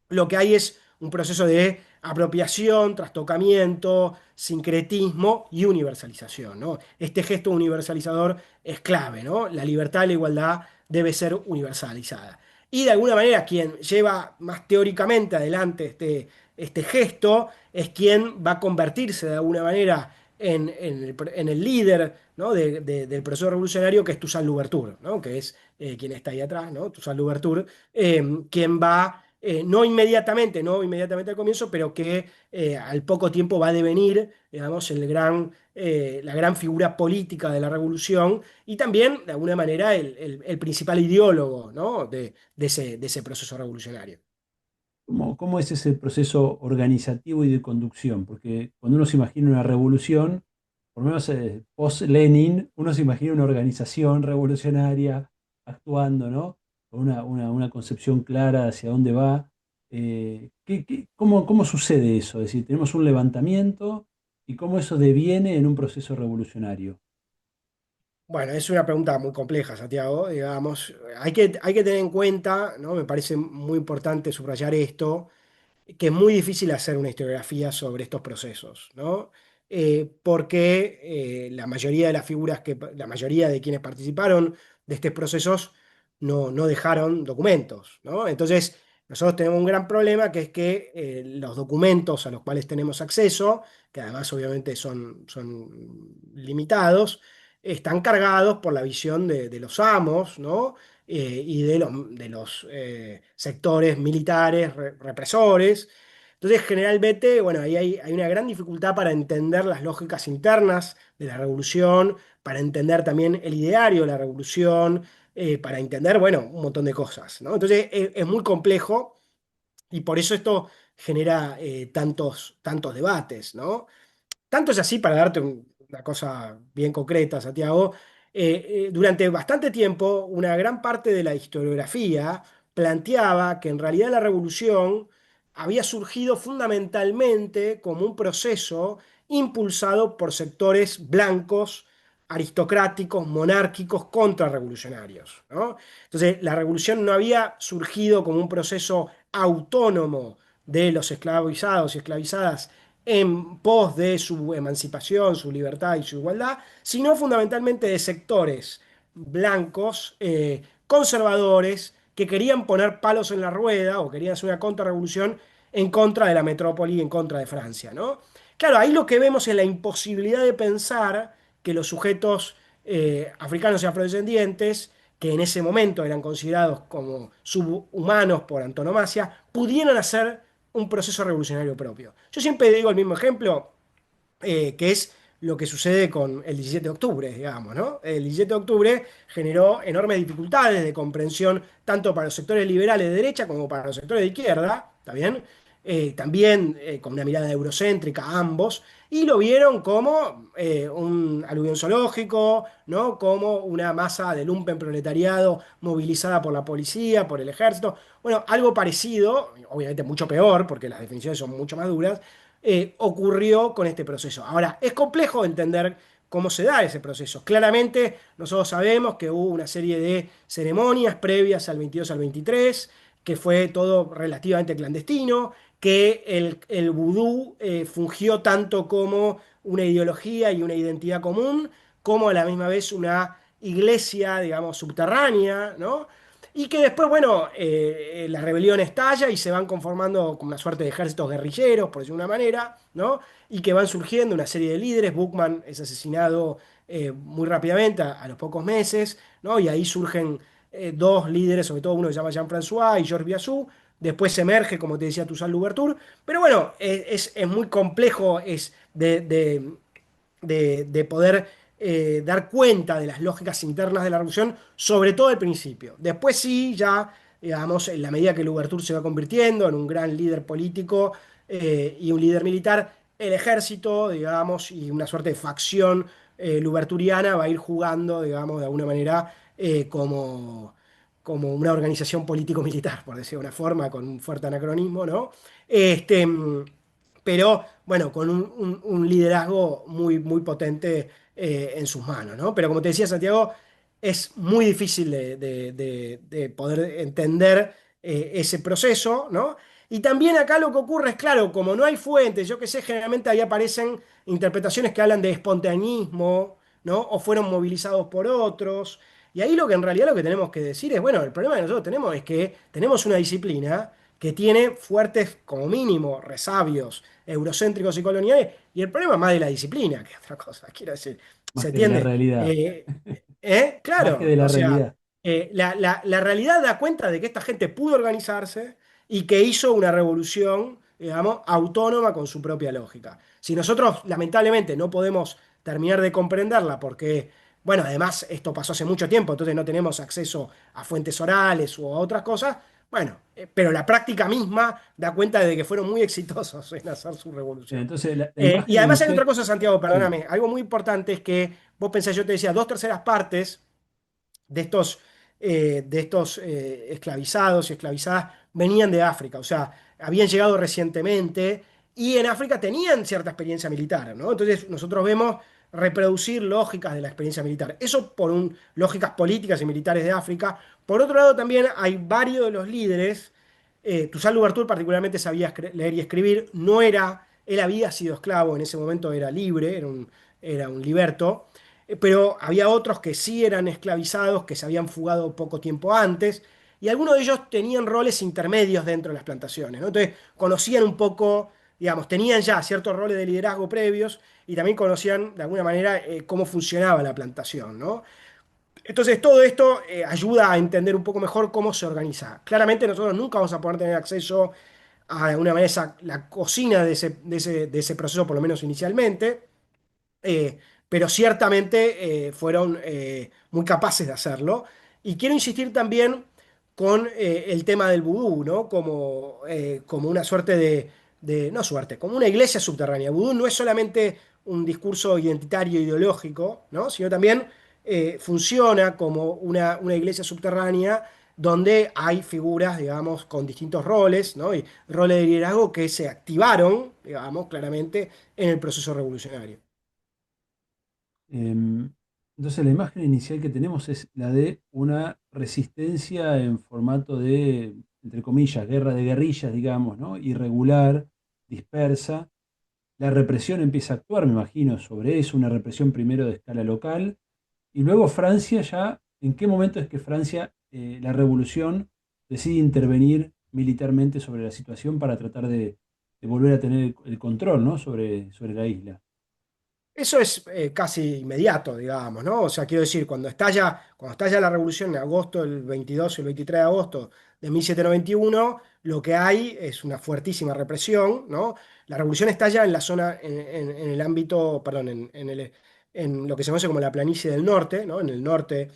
Speaker 2: lo que hay es un proceso de apropiación, trastocamiento, sincretismo y universalización, ¿no? Este gesto universalizador es clave, ¿no? La libertad y la igualdad debe ser universalizada. Y de alguna manera quien lleva más teóricamente adelante este gesto es quien va a convertirse de alguna manera en el líder, ¿no? Del proceso revolucionario, que es Toussaint Louverture, ¿no? Que es quien está ahí atrás, ¿no? Toussaint Louverture, quien va, no inmediatamente al comienzo, pero que al poco tiempo va a devenir, digamos, la gran figura política de la revolución y también, de alguna manera, el principal ideólogo, ¿no? de ese proceso revolucionario.
Speaker 1: ¿Cómo es ese proceso organizativo y de conducción? Porque cuando uno se imagina una revolución, por lo menos post-Lenin, uno se imagina una organización revolucionaria actuando, ¿no? Con una concepción clara hacia dónde va. ¿Cómo sucede eso? Es decir, tenemos un levantamiento y cómo eso deviene en un proceso revolucionario.
Speaker 2: Bueno, es una pregunta muy compleja, Santiago, digamos. Hay que tener en cuenta, ¿no? Me parece muy importante subrayar esto, que es muy difícil hacer una historiografía sobre estos procesos, ¿no? Porque la mayoría de las figuras la mayoría de quienes participaron de estos procesos no dejaron documentos, ¿no? Entonces, nosotros tenemos un gran problema, que es que los documentos a los cuales tenemos acceso, que además obviamente son limitados, están cargados por la visión de los amos, ¿no? Y de los sectores militares represores. Entonces, generalmente, bueno, ahí hay una gran dificultad para entender las lógicas internas de la revolución, para entender también el ideario de la revolución, para entender, bueno, un montón de cosas, ¿no? Entonces, es muy complejo y por eso esto genera tantos debates, ¿no? Tanto es así, para darte una cosa bien concreta, Santiago, durante bastante tiempo una gran parte de la historiografía planteaba que en realidad la revolución había surgido fundamentalmente como un proceso impulsado por sectores blancos, aristocráticos, monárquicos, contrarrevolucionarios, ¿no? Entonces, la revolución no había surgido como un proceso autónomo de los esclavizados y esclavizadas en pos de su emancipación, su libertad y su igualdad, sino fundamentalmente de sectores blancos, conservadores, que querían poner palos en la rueda o querían hacer una contrarrevolución en contra de la metrópoli, en contra de Francia, ¿no? Claro, ahí lo que vemos es la imposibilidad de pensar que los sujetos africanos y afrodescendientes, que en ese momento eran considerados como subhumanos por antonomasia, pudieran hacer un proceso revolucionario propio. Yo siempre digo el mismo ejemplo, que es lo que sucede con el 17 de octubre, digamos, ¿no? El 17 de octubre generó enormes dificultades de comprensión tanto para los sectores liberales de derecha como para los sectores de izquierda, ¿está bien? También con una mirada eurocéntrica a ambos, y lo vieron como un aluvión zoológico, ¿no? Como una masa de lumpen proletariado movilizada por la policía, por el ejército. Bueno, algo parecido, obviamente mucho peor, porque las definiciones son mucho más duras, ocurrió con este proceso. Ahora, es complejo entender cómo se da ese proceso. Claramente, nosotros sabemos que hubo una serie de ceremonias previas al 22 al 23, que fue todo relativamente clandestino, que el vudú fungió tanto como una ideología y una identidad común, como a la misma vez una iglesia, digamos, subterránea, ¿no? Y que después, bueno, la rebelión estalla y se van conformando como una suerte de ejércitos guerrilleros, por decirlo de una manera, ¿no? Y que van surgiendo una serie de líderes. Buchmann es asesinado muy rápidamente, a los pocos meses, ¿no? Y ahí surgen dos líderes, sobre todo uno que se llama Jean-François y Georges Biassou. Después se emerge, como te decía, Toussaint Louverture. Pero bueno, es muy complejo de poder dar cuenta de las lógicas internas de la revolución, sobre todo al principio. Después sí, ya, digamos, en la medida que Louverture se va convirtiendo en un gran líder político y un líder militar, el ejército, digamos, y una suerte de facción louverturiana va a ir jugando, digamos, de alguna manera como una organización político-militar, por decirlo de una forma, con un fuerte anacronismo, ¿no? Este, pero bueno, con un liderazgo muy potente en sus manos, ¿no? Pero como te decía, Santiago, es muy difícil de poder entender ese proceso, ¿no? Y también acá lo que ocurre es, claro, como no hay fuentes, yo que sé, generalmente ahí aparecen interpretaciones que hablan de espontaneismo, ¿no? O fueron movilizados por otros. Y ahí lo que en realidad lo que tenemos que decir es, bueno, el problema que nosotros tenemos es que tenemos una disciplina que tiene fuertes, como mínimo, resabios eurocéntricos y coloniales, y el problema es más de la disciplina que otra cosa, quiero decir,
Speaker 1: más
Speaker 2: ¿se
Speaker 1: que de la
Speaker 2: entiende?
Speaker 1: realidad, más que
Speaker 2: Claro,
Speaker 1: de la
Speaker 2: o sea,
Speaker 1: realidad.
Speaker 2: la realidad da cuenta de que esta gente pudo organizarse y que hizo una revolución, digamos, autónoma con su propia lógica. Si nosotros, lamentablemente, no podemos terminar de comprenderla porque, bueno, además esto pasó hace mucho tiempo, entonces no tenemos acceso a fuentes orales o a otras cosas, bueno, pero la práctica misma da cuenta de que fueron muy exitosos en hacer su revolución.
Speaker 1: Entonces, la
Speaker 2: Y
Speaker 1: imagen
Speaker 2: además hay otra
Speaker 1: inicial,
Speaker 2: cosa, Santiago,
Speaker 1: sí,
Speaker 2: perdóname, algo muy importante es que vos pensás, yo te decía, dos terceras partes de estos esclavizados y esclavizadas venían de África, o sea, habían llegado recientemente y en África tenían cierta experiencia militar, ¿no? Entonces nosotros vemos reproducir lógicas de la experiencia militar. Eso por lógicas políticas y militares de África. Por otro lado, también hay varios de los líderes. Toussaint Louverture particularmente sabía leer y escribir. No era, él había sido esclavo, en ese momento era libre, era un liberto. Pero había otros que sí eran esclavizados, que se habían fugado poco tiempo antes, y algunos de ellos tenían roles intermedios dentro de las plantaciones, ¿no? Entonces conocían un poco, digamos, tenían ya ciertos roles de liderazgo previos y también conocían de alguna manera cómo funcionaba la plantación, ¿no? Entonces todo esto ayuda a entender un poco mejor cómo se organiza. Claramente nosotros nunca vamos a poder tener acceso a de alguna manera la cocina de ese proceso, por lo menos inicialmente. Pero ciertamente fueron muy capaces de hacerlo. Y quiero insistir también con el tema del vudú, ¿no? Como una suerte no suerte, como una iglesia subterránea. Vudú no es solamente un discurso identitario ideológico, ¿no? Sino también funciona como una iglesia subterránea donde hay figuras, digamos, con distintos roles, ¿no? Y roles de liderazgo que se activaron, digamos, claramente en el proceso revolucionario.
Speaker 1: em, entonces la imagen inicial que tenemos es la de una resistencia en formato de, entre comillas, guerra de guerrillas, digamos, ¿no? Irregular, dispersa. La represión empieza a actuar, me imagino, sobre eso, una represión primero de escala local, y luego Francia ya, ¿en qué momento es que Francia, la revolución, decide intervenir militarmente sobre la situación para tratar de volver a tener el control, ¿no? sobre la isla?
Speaker 2: Eso es casi inmediato, digamos, ¿no? O sea, quiero decir, cuando estalla la revolución en agosto, el 22 y el 23 de agosto de 1791, lo que hay es una fuertísima represión, ¿no? La revolución estalla en la zona, en el ámbito, perdón, en lo que se conoce como la planicie del norte, ¿no? En el norte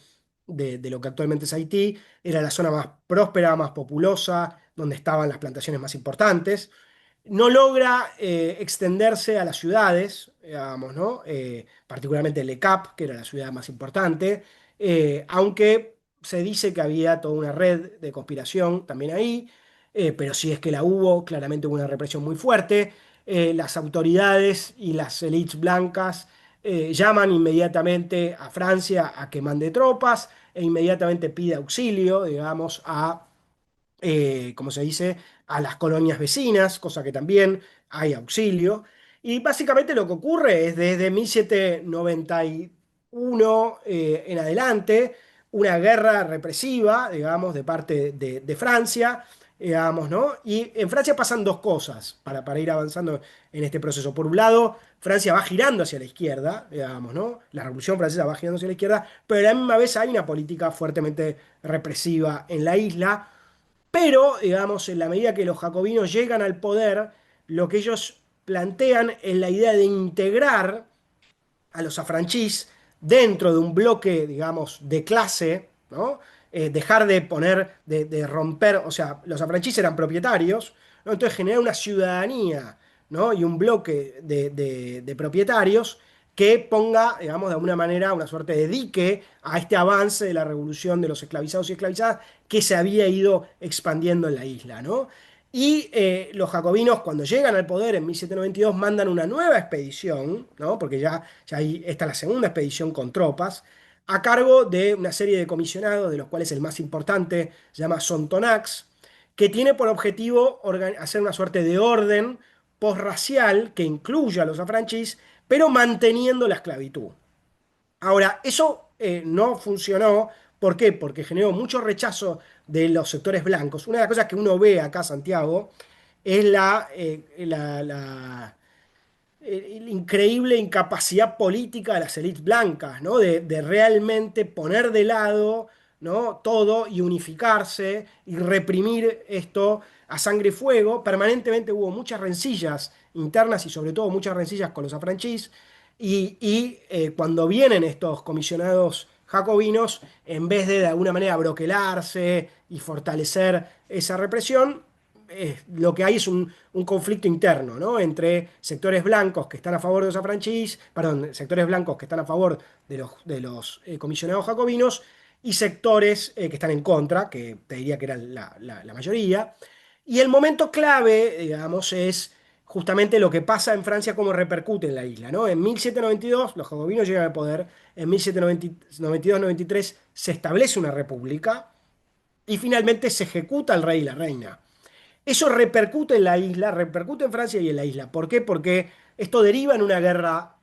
Speaker 2: de lo que actualmente es Haití, era la zona más próspera, más populosa, donde estaban las plantaciones más importantes. No logra extenderse a las ciudades, digamos, ¿no? Particularmente Le Cap, que era la ciudad más importante, aunque se dice que había toda una red de conspiración también ahí, pero si es que la hubo, claramente hubo una represión muy fuerte. Las autoridades y las élites blancas llaman inmediatamente a Francia a que mande tropas e inmediatamente pide auxilio, digamos, como se dice, a las colonias vecinas, cosa que también hay auxilio. Y básicamente lo que ocurre es desde 1791 en adelante, una guerra represiva, digamos, de parte de Francia, digamos, ¿no? Y en Francia pasan dos cosas para ir avanzando en este proceso. Por un lado, Francia va girando hacia la izquierda, digamos, ¿no? La Revolución Francesa va girando hacia la izquierda, pero a la misma vez hay una política fuertemente represiva en la isla, pero, digamos, en la medida que los jacobinos llegan al poder, lo que ellos plantean es la idea de integrar a los afranchís dentro de un bloque, digamos, de clase, ¿no? Dejar de poner, de romper, o sea, los afranchís eran propietarios, ¿no? Entonces generar una ciudadanía, ¿no? Y un bloque de propietarios que ponga, digamos, de alguna manera una suerte de dique a este avance de la revolución de los esclavizados y esclavizadas que se había ido expandiendo en la isla, ¿no? Y los jacobinos, cuando llegan al poder en 1792, mandan una nueva expedición, ¿no? Porque ya esta es la segunda expedición con tropas, a cargo de una serie de comisionados, de los cuales el más importante se llama Sontonax, que tiene por objetivo hacer una suerte de orden posracial que incluya a los afranchis, pero manteniendo la esclavitud. Ahora, eso no funcionó. ¿Por qué? Porque generó mucho rechazo de los sectores blancos. Una de las cosas que uno ve acá, Santiago, es la increíble incapacidad política de las élites blancas, ¿no? De realmente poner de lado, ¿no? Todo y unificarse y reprimir esto a sangre y fuego. Permanentemente hubo muchas rencillas internas y sobre todo muchas rencillas con los afranchís. Cuando vienen estos comisionados jacobinos, en vez de alguna manera broquelarse y fortalecer esa represión, lo que hay es un conflicto interno, ¿no? Entre sectores blancos que están a favor de los afranchís, perdón, sectores blancos que están a favor de los comisionados jacobinos y sectores que están en contra, que te diría que eran la mayoría. Y el momento clave, digamos, es justamente lo que pasa en Francia, cómo repercute en la isla, ¿no? En 1792 los jacobinos llegan al poder, en 1792-93 se establece una república y finalmente se ejecuta el rey y la reina. Eso repercute en la isla, repercute en Francia y en la isla. ¿Por qué? Porque esto deriva en una guerra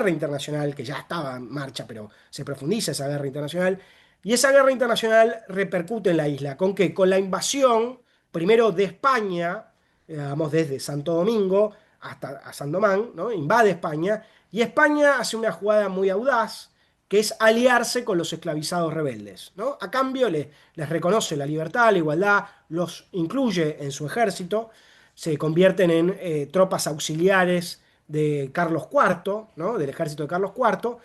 Speaker 2: internacional que ya estaba en marcha, pero se profundiza esa guerra internacional. Y esa guerra internacional repercute en la isla. ¿Con qué? Con la invasión, primero de España, digamos, desde Santo Domingo hasta a San Domán, ¿no? Invade España. Y España hace una jugada muy audaz, que es aliarse con los esclavizados rebeldes, ¿no? A cambio les reconoce la libertad, la igualdad, los incluye en su ejército, se convierten en tropas auxiliares de Carlos IV, ¿no? Del ejército de Carlos IV.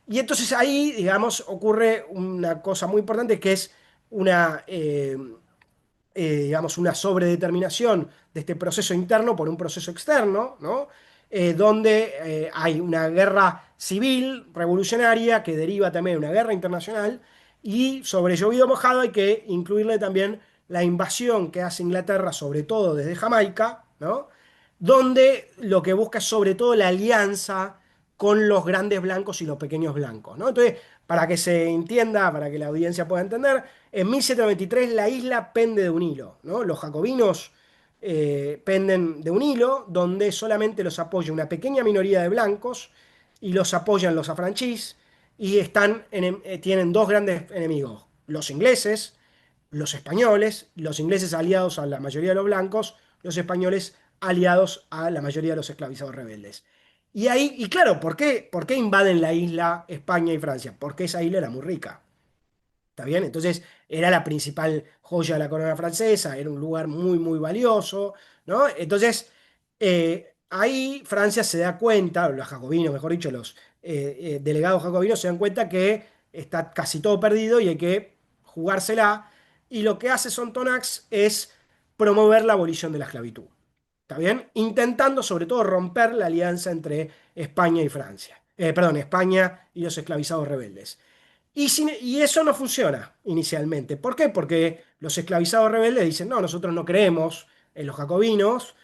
Speaker 2: Y entonces ahí, digamos, ocurre una cosa muy importante que es una, digamos, una sobredeterminación de este proceso interno por un proceso externo, ¿no? Donde hay una guerra civil revolucionaria que deriva también de una guerra internacional y sobre llovido mojado hay que incluirle también la invasión que hace Inglaterra, sobre todo desde Jamaica, ¿no? Donde lo que busca es sobre todo la alianza con los grandes blancos y los pequeños blancos, ¿no? Entonces, para que se entienda, para que la audiencia pueda entender, en 1793 la isla pende de un hilo, ¿no? Los jacobinos penden de un hilo donde solamente los apoya una pequeña minoría de blancos y los apoyan los afranchís y tienen dos grandes enemigos, los ingleses, los ingleses aliados a la mayoría de los blancos, los españoles aliados a la mayoría de los esclavizados rebeldes. Y ahí, y claro, ¿por qué invaden la isla España y Francia? Porque esa isla era muy rica. ¿Está bien? Entonces era la principal joya de la corona francesa, era un lugar muy, muy valioso, ¿no? Entonces ahí Francia se da cuenta, los jacobinos, mejor dicho, los delegados jacobinos se dan cuenta que está casi todo perdido y hay que jugársela. Y lo que hace Sontonax es promover la abolición de la esclavitud. ¿Está bien? Intentando sobre todo romper la alianza entre España y Francia. Perdón, España y los esclavizados rebeldes. Y eso no funciona inicialmente. ¿Por qué? Porque los esclavizados rebeldes dicen, no, nosotros no creemos en los jacobinos,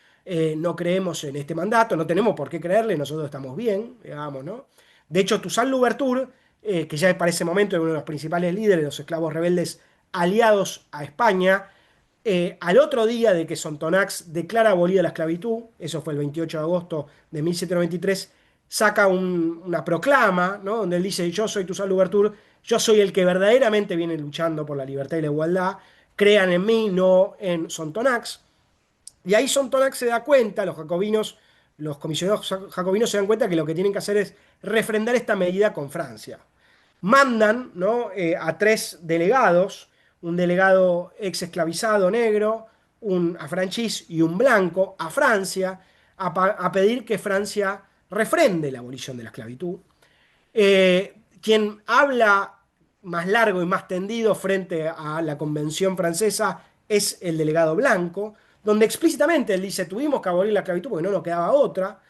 Speaker 2: no creemos en este mandato, no tenemos por qué creerle, nosotros estamos bien, digamos, ¿no? De hecho, Toussaint Louverture, que ya para ese momento era uno de los principales líderes de los esclavos rebeldes aliados a España, al otro día de que Sontonax declara abolida la esclavitud, eso fue el 28 de agosto de 1793, saca una proclama, ¿no? Donde él dice, yo soy Toussaint Louverture, yo soy el que verdaderamente viene luchando por la libertad y la igualdad, crean en mí, no en Sontonax. Y ahí Sontonax se da cuenta, los jacobinos, los comisionados jacobinos se dan cuenta que lo que tienen que hacer es refrendar esta medida con Francia. Mandan, ¿no? A tres delegados, un delegado ex esclavizado negro, un afranchís y un blanco, a Francia, a pedir que Francia refrende la abolición de la esclavitud. Quien habla más largo y más tendido frente a la Convención Francesa es el delegado blanco, donde explícitamente él dice, tuvimos que abolir la esclavitud porque no nos quedaba otra.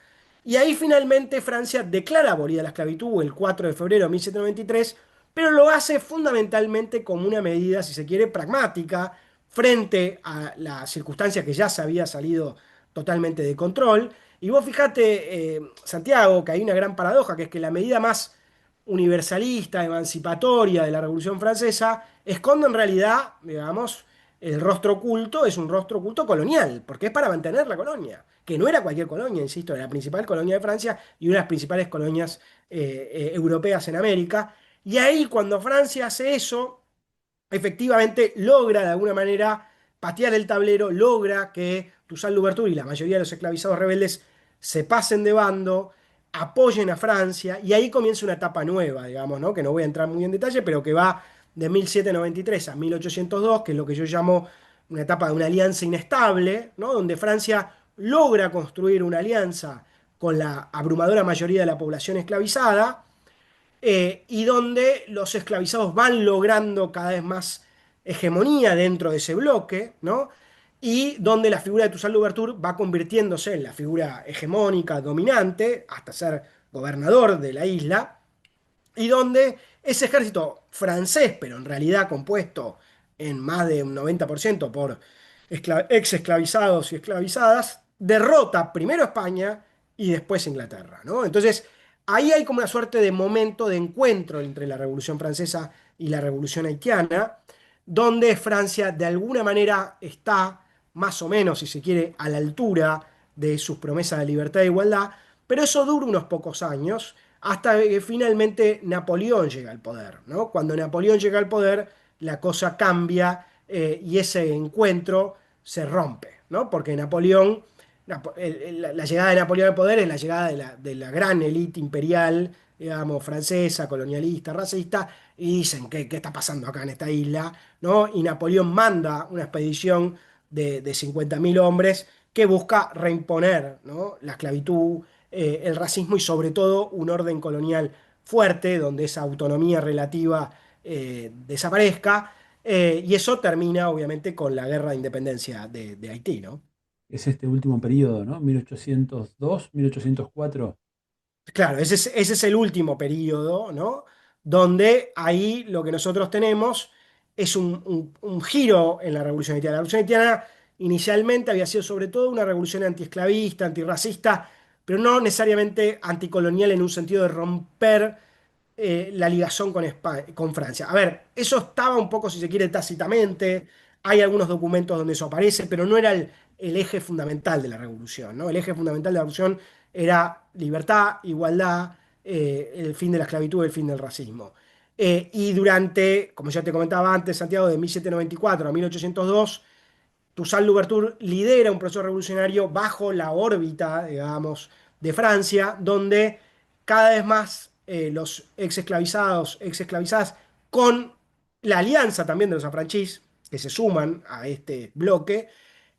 Speaker 2: Y ahí finalmente Francia declara abolida la esclavitud el 4 de febrero de 1793, pero lo hace fundamentalmente como una medida, si se quiere, pragmática, frente a la circunstancia que ya se había salido totalmente de control. Y vos fijate, Santiago, que hay una gran paradoja, que es que la medida más universalista, emancipatoria de la Revolución Francesa, esconde en realidad, digamos, el rostro oculto es un rostro oculto colonial, porque es para mantener la colonia, que no era cualquier colonia, insisto, era la principal colonia de Francia y una de las principales colonias europeas en América. Y ahí cuando Francia hace eso, efectivamente logra de alguna manera patear el tablero, logra que Toussaint Louverture y la mayoría de los esclavizados rebeldes se pasen de bando, apoyen a Francia, y ahí comienza una etapa nueva, digamos, ¿no? Que no voy a entrar muy en detalle, pero que va de 1793 a 1802, que es lo que yo llamo una etapa de una alianza inestable, ¿no? Donde Francia logra construir una alianza con la abrumadora mayoría de la población esclavizada, y donde los esclavizados van logrando cada vez más hegemonía dentro de ese bloque, ¿no? Y donde la figura de Toussaint Louverture va convirtiéndose en la figura hegemónica, dominante, hasta ser gobernador de la isla, y donde ese ejército francés, pero en realidad compuesto en más de un 90% por ex esclavizados y esclavizadas, derrota primero a España y después a Inglaterra, ¿no? Entonces, ahí hay como una suerte de momento de encuentro entre la Revolución Francesa y la Revolución Haitiana, donde Francia de alguna manera está más o menos, si se quiere, a la altura de sus promesas de libertad e igualdad, pero eso dura unos pocos años hasta que finalmente Napoleón llega al poder, ¿no? Cuando Napoleón llega al poder, la cosa cambia, y ese encuentro se rompe, ¿no? Porque Napoleón, la llegada de Napoleón al poder es la llegada de la gran élite imperial, digamos, francesa, colonialista, racista, y dicen, ¿qué está pasando acá en esta isla? ¿No? Y Napoleón manda una expedición de 50.000 hombres que busca reimponer, ¿no? La esclavitud, el racismo y sobre todo un orden colonial fuerte, donde esa autonomía relativa desaparezca, y eso termina obviamente con la guerra de independencia de Haití, ¿no?
Speaker 1: Es este último periodo, ¿no? 1802, 1804.
Speaker 2: Claro, ese es el último periodo, ¿no? Donde ahí lo que nosotros tenemos es un giro en la revolución haitiana. La revolución haitiana inicialmente había sido sobre todo una revolución antiesclavista, antirracista, pero no necesariamente anticolonial en un sentido de romper la ligación con Francia. A ver, eso estaba un poco, si se quiere, tácitamente. Hay algunos documentos donde eso aparece, pero no era el eje fundamental de la revolución, ¿no? El eje fundamental de la revolución era libertad, igualdad, el fin de la esclavitud, el fin del racismo. Y durante, como ya te comentaba antes, Santiago, de 1794 a 1802, Toussaint Louverture lidera un proceso revolucionario bajo la órbita, digamos, de Francia, donde cada vez más los ex esclavizados, ex esclavizadas, con la alianza también de los affranchis, que se suman a este bloque,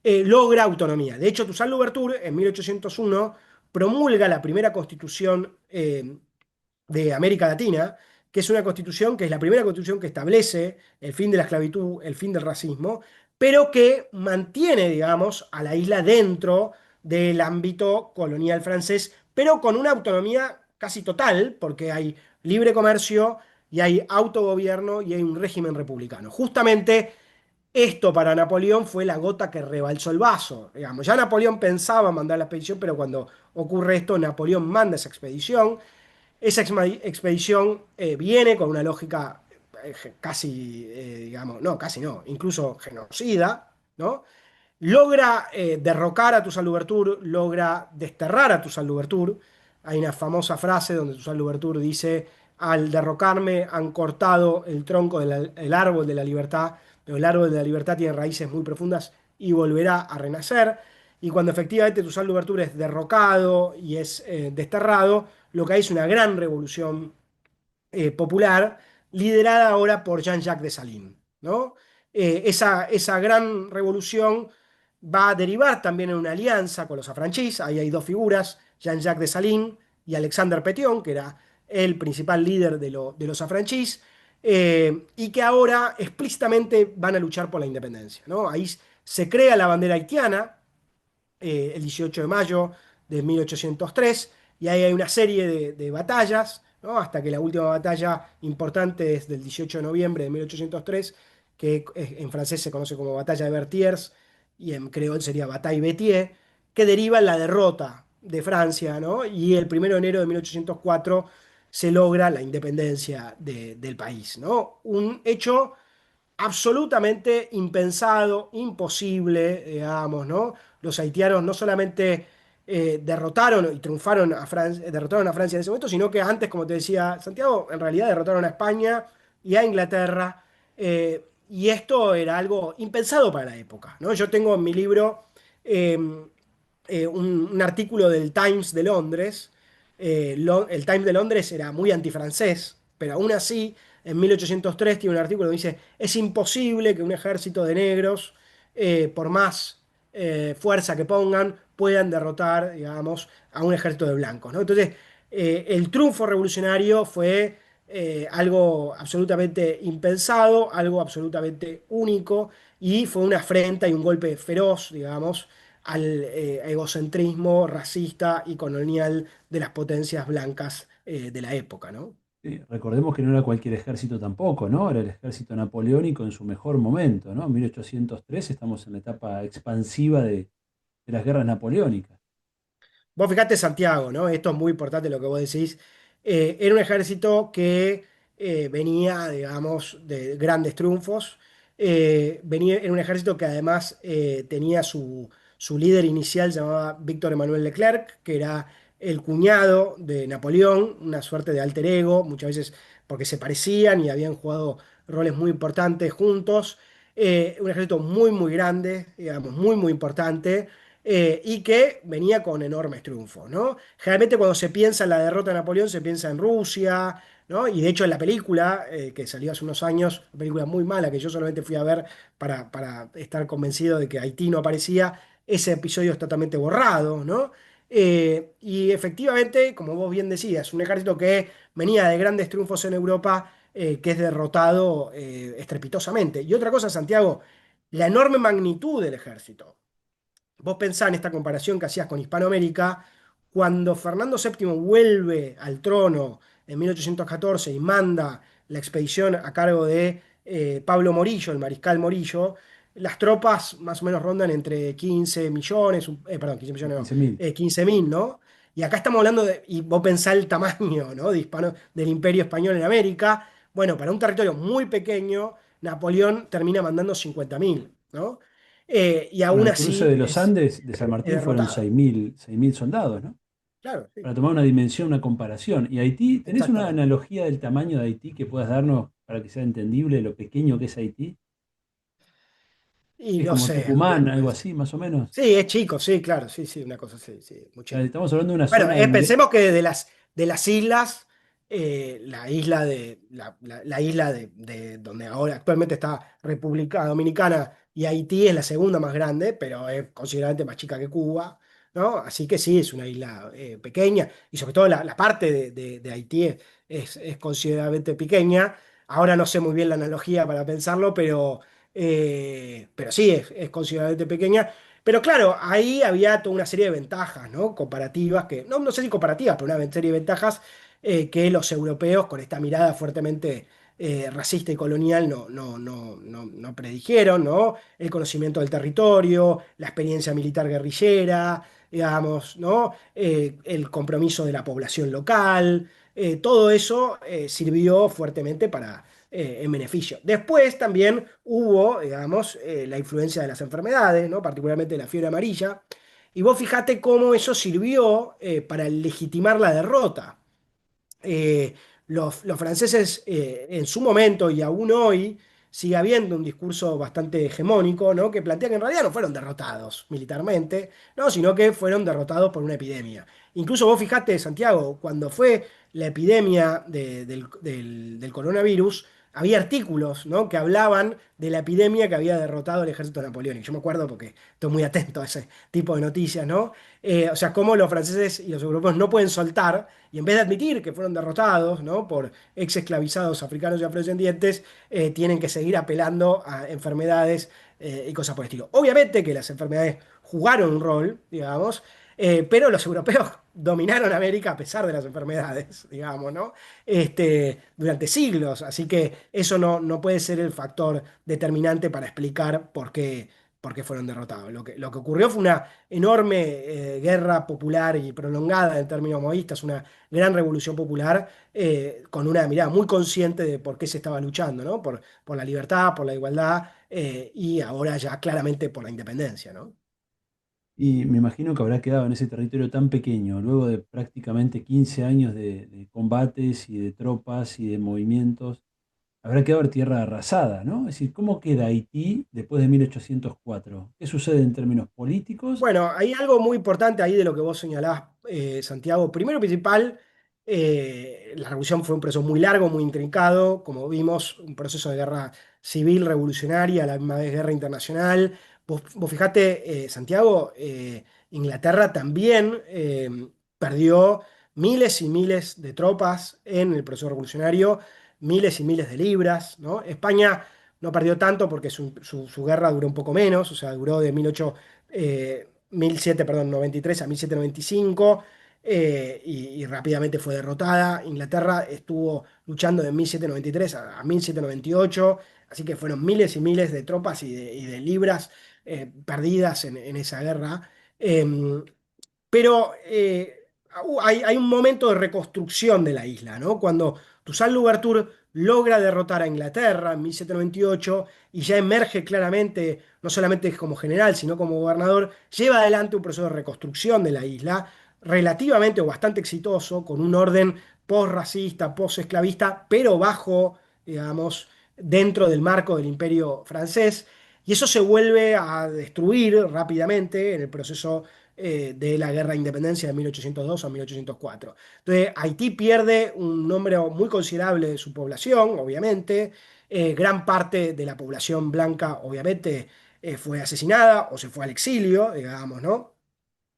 Speaker 2: logra autonomía. De hecho, Toussaint Louverture en 1801 promulga la primera constitución de América Latina, que es una constitución que es la primera constitución que establece el fin de la esclavitud, el fin del racismo, pero que mantiene, digamos, a la isla dentro del ámbito colonial francés, pero con una autonomía casi total, porque hay libre comercio y hay autogobierno y hay un régimen republicano. Justamente esto para Napoleón fue la gota que rebalsó el vaso, digamos. Ya Napoleón pensaba mandar la expedición, pero cuando ocurre esto, Napoleón manda esa expedición. Esa expedición viene con una lógica casi, digamos, no, casi no, incluso genocida, ¿no? Logra derrocar a Toussaint Louverture, logra desterrar a Toussaint Louverture. Hay una famosa frase donde Toussaint Louverture dice, al derrocarme han cortado el tronco del árbol de la libertad, pero el árbol de la libertad tiene raíces muy profundas y volverá a renacer. Y cuando efectivamente Toussaint Louverture es derrocado y es desterrado, lo que hay es una gran revolución popular, liderada ahora por Jean-Jacques Dessalines, ¿no? Esa gran revolución va a derivar también en una alianza con los affranchis. Ahí hay dos figuras, Jean-Jacques Dessalines y Alexander Pétion, que era el principal líder de los affranchis, y que ahora explícitamente van a luchar por la independencia, ¿no? Ahí se crea la bandera haitiana, el 18 de mayo de 1803, y ahí hay una serie de batallas, ¿no? Hasta que la última batalla importante es del 18 de noviembre de 1803, que en francés se conoce como Batalla de Vertiers, y en creol sería Bataille Bétier, que deriva en la derrota de Francia, ¿no? Y el 1 de enero de 1804 se logra la independencia del país, ¿no? Un hecho absolutamente impensado, imposible, digamos, ¿no? Los haitianos no solamente derrotaron y triunfaron a Francia, derrotaron a Francia en ese momento, sino que antes, como te decía Santiago, en realidad derrotaron a España y a Inglaterra, y esto era algo impensado para la época, ¿no? Yo tengo en mi libro eh, un artículo del Times de Londres. El Times de Londres era muy antifrancés, pero aún así, en 1803 tiene un artículo que dice, es imposible que un ejército de negros, por más fuerza que pongan, puedan derrotar, digamos, a un ejército de blancos, ¿no? Entonces, el triunfo revolucionario fue algo absolutamente impensado, algo absolutamente único, y fue una afrenta y un golpe feroz, digamos, al egocentrismo racista y colonial de las potencias blancas de la época, ¿no?
Speaker 1: Sí, recordemos que no era cualquier ejército tampoco, ¿no? Era el ejército napoleónico en su mejor momento, ¿no? 1803 estamos en la etapa expansiva de las guerras napoleónicas.
Speaker 2: Vos fijate Santiago, ¿no? Esto es muy importante lo que vos decís. Era un ejército que venía, digamos, de grandes triunfos. Era un ejército que además tenía su líder inicial, se llamaba Víctor Emmanuel Leclerc, que era el cuñado de Napoleón, una suerte de alter ego, muchas veces porque se parecían y habían jugado roles muy importantes juntos. Un ejército muy, muy grande, digamos, muy, muy importante, y que venía con enormes triunfos, ¿no? Generalmente cuando se piensa en la derrota de Napoleón se piensa en Rusia, ¿no? Y de hecho en la película, que salió hace unos años, una película muy mala que yo solamente fui a ver para estar convencido de que Haití no aparecía, ese episodio es totalmente borrado, ¿no? Y efectivamente, como vos bien decías, un ejército que venía de grandes triunfos en Europa, que es derrotado estrepitosamente. Y otra cosa, Santiago, la enorme magnitud del ejército. Vos pensá en esta comparación que hacías con Hispanoamérica, cuando Fernando VII vuelve al trono en 1814 y manda la expedición a cargo de Pablo Morillo, el mariscal Morillo, las tropas más o menos rondan entre 15 millones, perdón, 15 millones no,
Speaker 1: 15.000.
Speaker 2: 15.000, ¿no? Y acá estamos hablando de, y vos pensá el tamaño, ¿no? Del Imperio Español en América. Bueno, para un territorio muy pequeño, Napoleón termina mandando 50.000, ¿no? Y
Speaker 1: Bueno,
Speaker 2: aún
Speaker 1: el cruce
Speaker 2: así
Speaker 1: de los Andes de San
Speaker 2: es
Speaker 1: Martín fueron
Speaker 2: derrotado.
Speaker 1: 6.000 soldados, ¿no?
Speaker 2: Claro, sí,
Speaker 1: Para tomar una dimensión, una comparación. ¿Y Haití, tenés una
Speaker 2: exactamente.
Speaker 1: analogía del tamaño de Haití que puedas darnos para que sea entendible lo pequeño que es Haití?
Speaker 2: Y
Speaker 1: Es
Speaker 2: no
Speaker 1: como
Speaker 2: sé,
Speaker 1: Tucumán, algo así, más o menos.
Speaker 2: sí, es chico, sí, claro, sí, sí, una cosa, sí, sí, muy
Speaker 1: O sea,
Speaker 2: chico.
Speaker 1: estamos hablando de una
Speaker 2: Bueno,
Speaker 1: zona donde
Speaker 2: pensemos que de las islas, la isla la isla de donde ahora actualmente está República Dominicana y Haití es la segunda más grande, pero es considerablemente más chica que Cuba, ¿no? Así que sí, es una isla pequeña y sobre todo la parte de Haití es considerablemente pequeña. Ahora no sé muy bien la analogía para pensarlo, pero sí, es considerablemente pequeña. Pero claro, ahí había toda una serie de ventajas, ¿no? Comparativas, que, no, no sé si comparativas, pero una serie de ventajas que los europeos, con esta mirada fuertemente racista y colonial, no predijeron, ¿no? El conocimiento del territorio, la experiencia militar guerrillera, digamos, ¿no? El compromiso de la población local, todo eso sirvió fuertemente en beneficio. Después también hubo, digamos, la influencia de las enfermedades, ¿no? Particularmente de la fiebre amarilla. Y vos fijate cómo eso sirvió para legitimar la derrota. eh, los franceses en su momento y aún hoy sigue habiendo un discurso bastante hegemónico, ¿no? Que plantea que en realidad no fueron derrotados militarmente, ¿no? Sino que fueron derrotados por una epidemia. Incluso vos fijate, Santiago, cuando fue la epidemia del coronavirus, había artículos, ¿no? Que hablaban de la epidemia que había derrotado el ejército napoleónico. Yo me acuerdo porque estoy muy atento a ese tipo de noticias, ¿no? O sea, cómo los franceses y los europeos no pueden soltar y en vez de admitir que fueron derrotados, ¿no? Por ex esclavizados africanos y afrodescendientes, tienen que seguir apelando a enfermedades y cosas por el estilo. Obviamente que las enfermedades jugaron un rol, digamos, pero los europeos dominaron América a pesar de las enfermedades, digamos, ¿no? Durante siglos, así que eso no puede ser el factor determinante para explicar por qué fueron derrotados. Lo que ocurrió fue una enorme guerra popular y prolongada en términos maoístas, una gran revolución popular con una mirada muy consciente de por qué se estaba luchando, ¿no? Por la libertad, por la igualdad y ahora ya claramente por la independencia, ¿no?
Speaker 1: Y me imagino que habrá quedado en ese territorio tan pequeño, luego de prácticamente 15 años de combates y de tropas y de movimientos, habrá quedado en tierra arrasada, ¿no? Es decir, ¿cómo queda Haití después de 1804? ¿Qué sucede en términos políticos?
Speaker 2: Bueno, hay algo muy importante ahí de lo que vos señalás, Santiago. Primero y principal, la revolución fue un proceso muy largo, muy intrincado, como vimos, un proceso de guerra civil revolucionaria, a la misma vez guerra internacional. Vos fijate, Santiago, Inglaterra también perdió miles y miles de tropas en el proceso revolucionario, miles y miles de libras, ¿no? España no perdió tanto porque su guerra duró un poco menos, o sea, duró de 1793 a 1795 y rápidamente fue derrotada. Inglaterra estuvo luchando de 1793 a 1798, así que fueron miles y miles de tropas y de libras perdidas en esa guerra. Em, pero hay un momento de reconstrucción de la isla, ¿no? Cuando Toussaint Louverture logra derrotar a Inglaterra en 1798 y ya emerge claramente, no solamente como general, sino como gobernador, lleva adelante un proceso de reconstrucción de la isla relativamente o bastante exitoso, con un orden post-racista, post-esclavista, pero bajo, digamos, dentro del marco del imperio francés. Y eso se vuelve a destruir rápidamente en el proceso de la guerra de independencia de 1802 a 1804. Entonces, Haití pierde un número muy considerable de su población, obviamente. Gran parte de la población blanca, obviamente, fue asesinada o se fue al exilio, digamos, ¿no?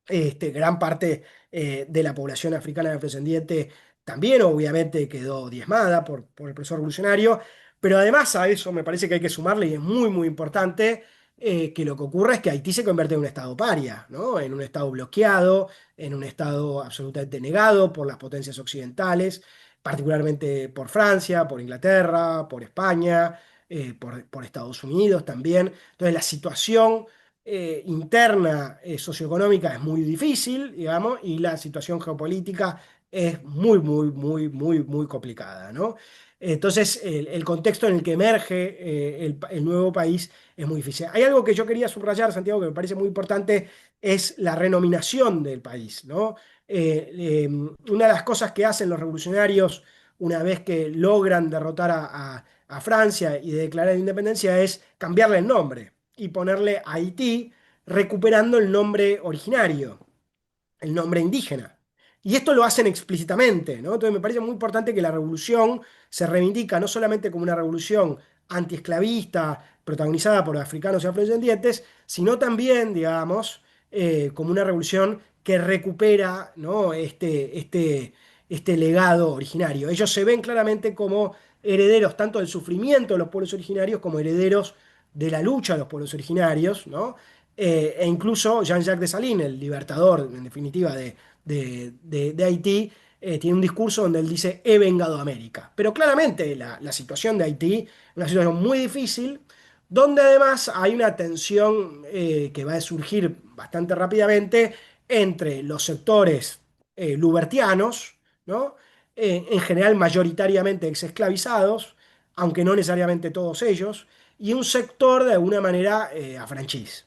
Speaker 2: Gran parte de la población africana afrodescendiente también obviamente quedó diezmada por el proceso revolucionario, pero además a eso me parece que hay que sumarle, y es muy muy importante, que lo que ocurre es que Haití se convierte en un estado paria, ¿no? En un estado bloqueado, en un estado absolutamente negado por las potencias occidentales, particularmente por Francia, por Inglaterra, por España, por Estados Unidos también. Entonces la situación interna socioeconómica es muy difícil, digamos, y la situación geopolítica es muy, muy, muy, muy, muy complicada, ¿no? Entonces, el contexto en el que emerge el nuevo país es muy difícil. Hay algo que yo quería subrayar, Santiago, que me parece muy importante, es la renominación del país, ¿no? Una de las cosas que hacen los revolucionarios una vez que logran derrotar a Francia y declarar independencia es cambiarle el nombre y ponerle Haití, recuperando el nombre originario, el nombre indígena. Y esto lo hacen explícitamente, ¿no? Entonces me parece muy importante que la revolución se reivindica no solamente como una revolución antiesclavista protagonizada por africanos y afrodescendientes, sino también, digamos, como una revolución que recupera, ¿no? este legado originario. Ellos se ven claramente como herederos tanto del sufrimiento de los pueblos originarios como herederos de la lucha de los pueblos originarios, ¿no? E incluso Jean-Jacques Dessalines, el libertador, en definitiva, de Haití, tiene un discurso donde él dice, he vengado a América. Pero claramente la situación de Haití es una situación muy difícil, donde además hay una tensión que va a surgir bastante rápidamente entre los sectores lubertianos, ¿no? En general mayoritariamente exesclavizados, aunque no necesariamente todos ellos, y un sector de alguna manera afranchís,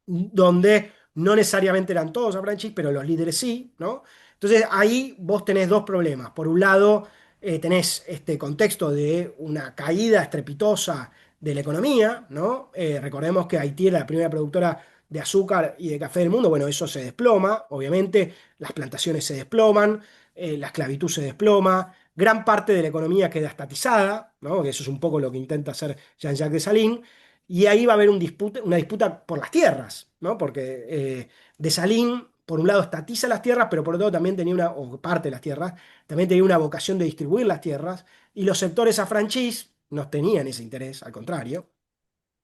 Speaker 2: donde no necesariamente eran todos afranchis, pero los líderes sí, ¿no? Entonces ahí vos tenés dos problemas. Por un lado, tenés este contexto de una caída estrepitosa de la economía, ¿no? Recordemos que Haití era la primera productora de azúcar y de café del mundo. Bueno, eso se desploma, obviamente, las plantaciones se desploman, la esclavitud se desploma, gran parte de la economía queda estatizada, ¿no? Que eso es un poco lo que intenta hacer Jean-Jacques Dessalines. Y ahí va a haber una disputa por las tierras, ¿no? Porque Dessalines, por un lado, estatiza las tierras, pero por otro lado también tenía o parte de las tierras, también tenía una vocación de distribuir las tierras, y los sectores afranchís no tenían ese interés, al contrario,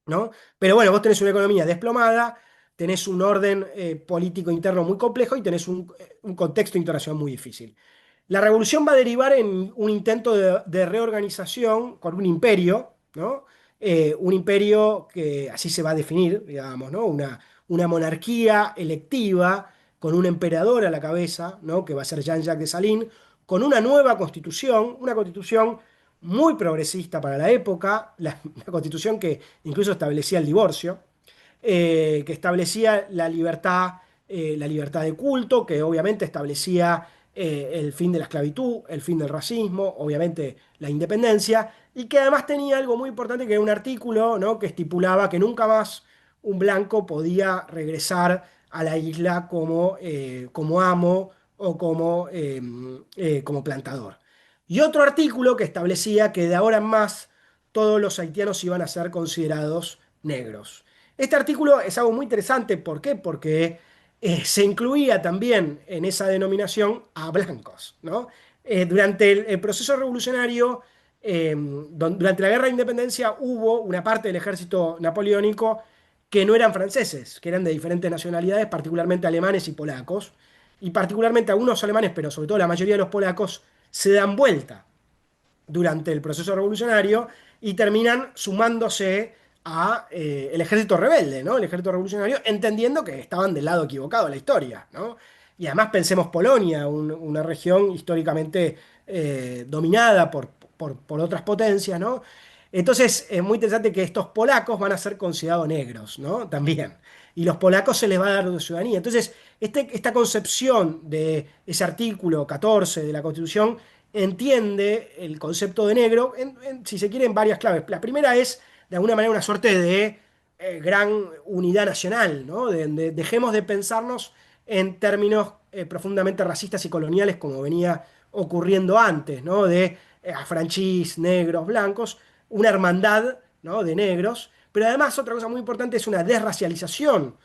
Speaker 2: ¿no? Pero bueno, vos tenés una economía desplomada, tenés un orden político interno muy complejo y tenés un contexto internacional muy difícil. La revolución va a derivar en un intento de reorganización con un imperio, ¿no? un imperio que así se va a definir, digamos, ¿no? Una monarquía electiva con un emperador a la cabeza, ¿no? Que va a ser Jean-Jacques Dessalines, con una constitución muy progresista para la época, la constitución que incluso establecía el divorcio, que establecía la libertad de culto, que obviamente establecía el fin de la esclavitud, el fin del racismo, obviamente la independencia, y que además tenía algo muy importante, que era un artículo, ¿no? Que estipulaba que nunca más un blanco podía regresar a la isla como amo o como plantador. Y otro artículo que establecía que de ahora en más todos los haitianos iban a ser considerados negros. Este artículo es algo muy interesante. ¿Por qué? Porque se incluía también en esa denominación a blancos, ¿no? Durante el proceso revolucionario, durante la Guerra de Independencia, hubo una parte del ejército napoleónico que no eran franceses, que eran de diferentes nacionalidades, particularmente alemanes y polacos. Y particularmente algunos alemanes, pero sobre todo la mayoría de los polacos, se dan vuelta durante el proceso revolucionario y terminan sumándose a el ejército rebelde, ¿no? El ejército revolucionario, entendiendo que estaban del lado equivocado de la historia, ¿no? Y además pensemos Polonia, una región históricamente dominada por otras potencias, ¿no? Entonces es muy interesante que estos polacos van a ser considerados negros, ¿no? También. Y los polacos se les va a dar ciudadanía. Entonces, esta concepción de ese artículo 14 de la Constitución entiende el concepto de negro, si se quiere, en varias claves. La primera es, de alguna manera, una suerte de gran unidad nacional, ¿no? Dejemos de pensarnos en términos profundamente racistas y coloniales como venía ocurriendo antes, ¿no? De afranchis, negros, blancos, una hermandad, ¿no? De negros, pero además otra cosa muy importante es una desracialización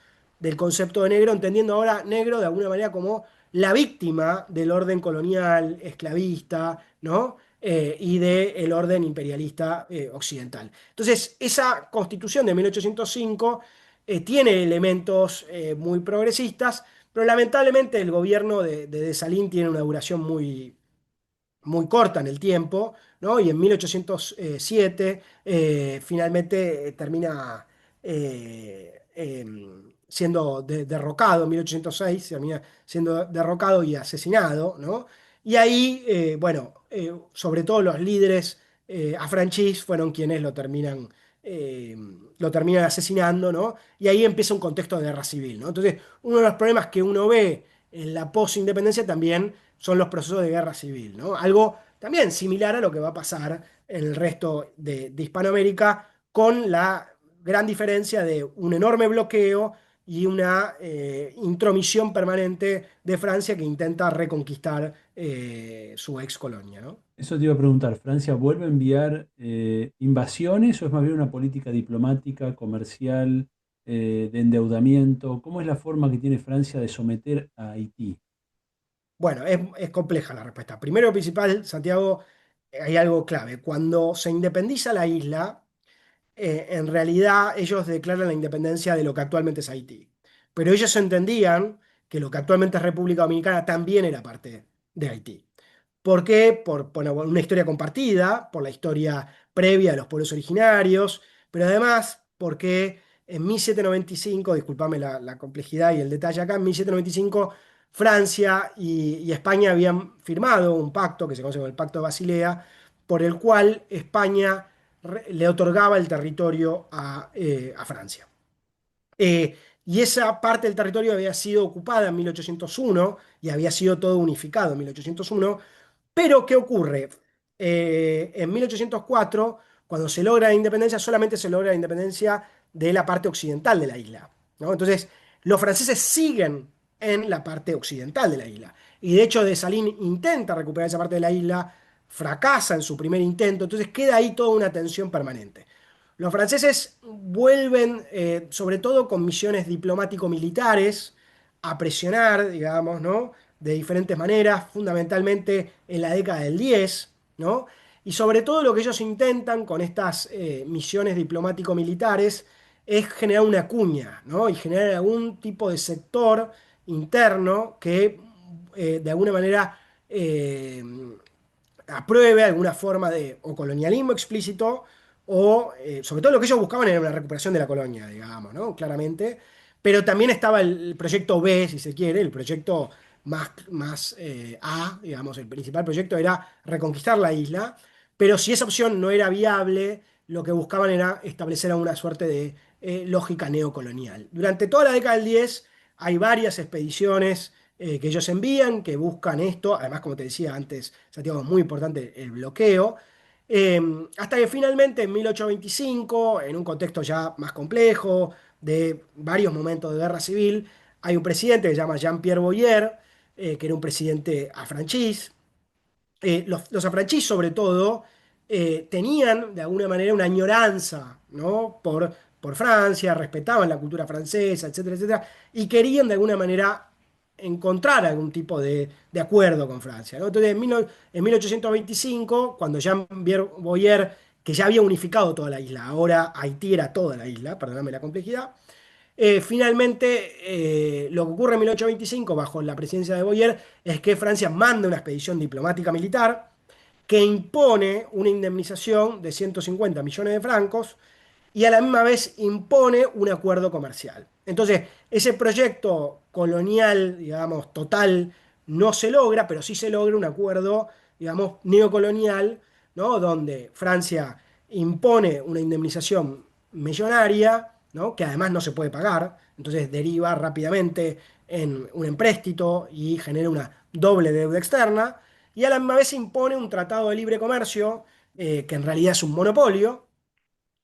Speaker 2: del concepto de negro, entendiendo ahora negro de alguna manera como la víctima del orden colonial, esclavista, ¿no? Y del orden imperialista occidental. Entonces, esa constitución de 1805 tiene elementos muy progresistas, pero lamentablemente el gobierno de Dessalines tiene una duración muy corta en el tiempo, ¿no? Y en 1807 finalmente termina siendo derrocado, en 1806 termina siendo derrocado y asesinado, ¿no? Y ahí, bueno, sobre todo los líderes afranchis fueron quienes eh, lo terminan asesinando, ¿no? Y ahí empieza un contexto de guerra civil, ¿no? Entonces, uno de los problemas que uno ve en la posindependencia también son los procesos de guerra civil, ¿no? Algo también similar a lo que va a pasar en el resto de Hispanoamérica, con la gran diferencia de un enorme bloqueo y una intromisión permanente de Francia que intenta reconquistar su ex colonia, ¿no?
Speaker 1: Eso te iba a preguntar, ¿Francia vuelve a enviar invasiones o es más bien una política diplomática, comercial, de endeudamiento? ¿Cómo es la forma que tiene Francia de someter a Haití?
Speaker 2: Bueno, es compleja la respuesta. Primero y principal, Santiago, hay algo clave. Cuando se independiza la isla, en realidad ellos declaran la independencia de lo que actualmente es Haití. Pero ellos entendían que lo que actualmente es República Dominicana también era parte de Haití. ¿Por qué? Por una historia compartida, por la historia previa de los pueblos originarios, pero además porque en 1795, discúlpame la complejidad y el detalle acá, en 1795 Francia y España habían firmado un pacto que se conoce como el Pacto de Basilea, por el cual España le otorgaba el territorio a Francia. Y esa parte del territorio había sido ocupada en 1801 y había sido todo unificado en 1801, pero ¿qué ocurre? En 1804, cuando se logra la independencia, solamente se logra la independencia de la parte occidental de la isla, ¿no? Entonces, los franceses siguen en la parte occidental de la isla. Y de hecho, Dessalines intenta recuperar esa parte de la isla, fracasa en su primer intento, entonces queda ahí toda una tensión permanente. Los franceses vuelven, sobre todo con misiones diplomático-militares, a presionar, digamos, ¿no? De diferentes maneras, fundamentalmente en la década del 10, ¿no? Y sobre todo lo que ellos intentan con estas misiones diplomático-militares es generar una cuña, ¿no? Y generar algún tipo de sector interno que de alguna manera apruebe alguna forma de o colonialismo explícito o sobre todo lo que ellos buscaban era una recuperación de la colonia, digamos, ¿no? Claramente. Pero también estaba el proyecto B, si se quiere, el proyecto más A, digamos, el principal proyecto era reconquistar la isla, pero si esa opción no era viable, lo que buscaban era establecer una suerte de lógica neocolonial. Durante toda la década del 10 hay varias expediciones que ellos envían, que buscan esto. Además, como te decía antes, Santiago, es muy importante el bloqueo. Eh, Hasta que finalmente en 1825, en un contexto ya más complejo, de varios momentos de guerra civil, hay un presidente que se llama Jean-Pierre Boyer, que era un presidente afranchís. Los afranchís, sobre todo, tenían de alguna manera una añoranza, ¿no? por Francia, respetaban la cultura francesa, etcétera, etcétera, y querían de alguna manera encontrar algún tipo de acuerdo con Francia, ¿no? Entonces, en 1825, cuando Jean-Pierre Boyer, que ya había unificado toda la isla, ahora Haití era toda la isla, perdóname la complejidad, finalmente, lo que ocurre en 1825, bajo la presidencia de Boyer, es que Francia manda una expedición diplomática militar que impone una indemnización de 150 millones de francos y a la misma vez impone un acuerdo comercial. Entonces, ese proyecto colonial, digamos, total, no se logra, pero sí se logra un acuerdo, digamos, neocolonial, ¿no? Donde Francia impone una indemnización millonaria, ¿no? Que además no se puede pagar, entonces deriva rápidamente en un empréstito y genera una doble deuda externa, y a la misma vez impone un tratado de libre comercio, que en realidad es un monopolio,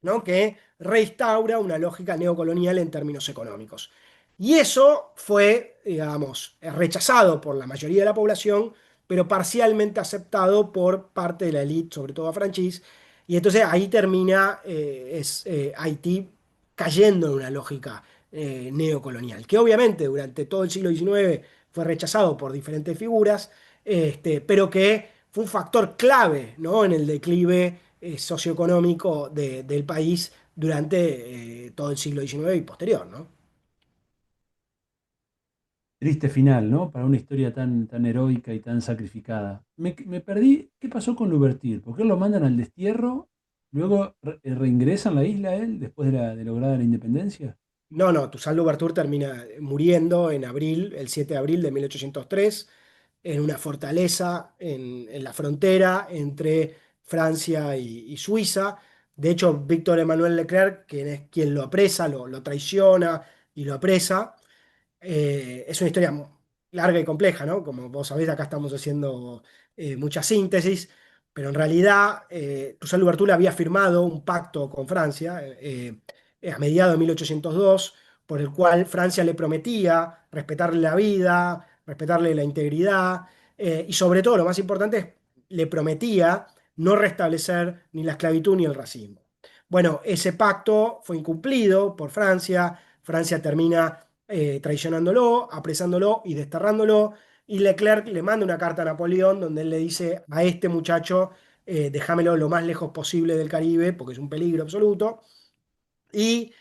Speaker 2: ¿no? Que reinstaura una lógica neocolonial en términos económicos. Y eso fue, digamos, rechazado por la mayoría de la población, pero parcialmente aceptado por parte de la élite, sobre todo a franchise. Y entonces ahí termina Haití cayendo en una lógica neocolonial, que obviamente durante todo el siglo XIX fue rechazado por diferentes figuras, pero que fue un factor clave, ¿no? En el declive socioeconómico del país durante todo el siglo XIX y posterior, ¿no?
Speaker 1: Triste final, ¿no? Para una historia tan heroica y tan sacrificada. Me perdí, ¿qué pasó con Louverture? ¿Por qué lo mandan al destierro? Luego reingresan a la isla él después de lograda la independencia.
Speaker 2: No, no, Toussaint Louverture termina muriendo en abril, el 7 de abril de 1803, en una fortaleza en la frontera entre Francia y Suiza. De hecho, Víctor Emmanuel Leclerc, quien es quien lo apresa, lo traiciona y lo apresa. Es una historia larga y compleja, ¿no? Como vos sabés, acá estamos haciendo mucha síntesis, pero en realidad Toussaint Louverture había firmado un pacto con Francia a mediados de 1802, por el cual Francia le prometía respetarle la vida, respetarle la integridad, y sobre todo, lo más importante, le prometía no restablecer ni la esclavitud ni el racismo. Bueno, ese pacto fue incumplido por Francia. Francia termina traicionándolo, apresándolo y desterrándolo. Y Leclerc le manda una carta a Napoleón donde él le dice a este muchacho, déjamelo lo más lejos posible del Caribe porque es un peligro absoluto. Y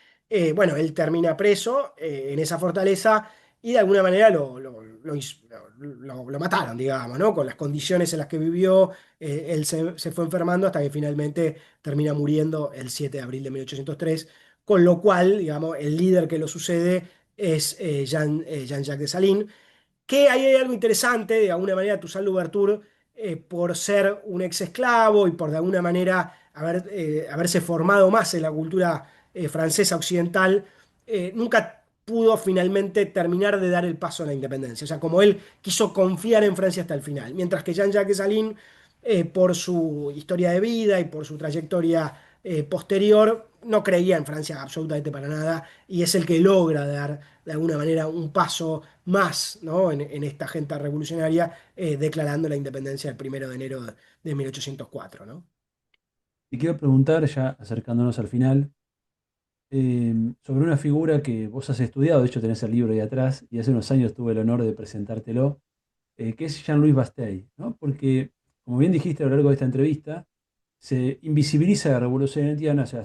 Speaker 2: bueno, él termina preso en esa fortaleza y de alguna manera lo mataron, digamos, ¿no? Con las condiciones en las que vivió, él se fue enfermando hasta que finalmente termina muriendo el 7 de abril de 1803, con lo cual, digamos, el líder que lo sucede es Jean-Jacques Dessalines, que ahí hay algo interesante, de alguna manera, Toussaint Louverture, por ser un ex esclavo y por de alguna manera haberse formado más en la cultura francesa occidental, nunca pudo finalmente terminar de dar el paso a la independencia. O sea, como él quiso confiar en Francia hasta el final. Mientras que Jean-Jacques Dessalines, por su historia de vida y por su trayectoria posterior, no creía en Francia absolutamente para nada y es el que logra dar de alguna manera un paso más, ¿no? en esta agenda revolucionaria, declarando la independencia el 1 de enero de 1804, ¿no?
Speaker 1: Te quiero preguntar, ya acercándonos al final, sobre una figura que vos has estudiado, de hecho tenés el libro ahí atrás, y hace unos años tuve el honor de presentártelo, que es Jean-Louis Bastei, ¿no? Porque, como bien dijiste a lo largo de esta entrevista, se invisibiliza la revolución haitiana, o sea,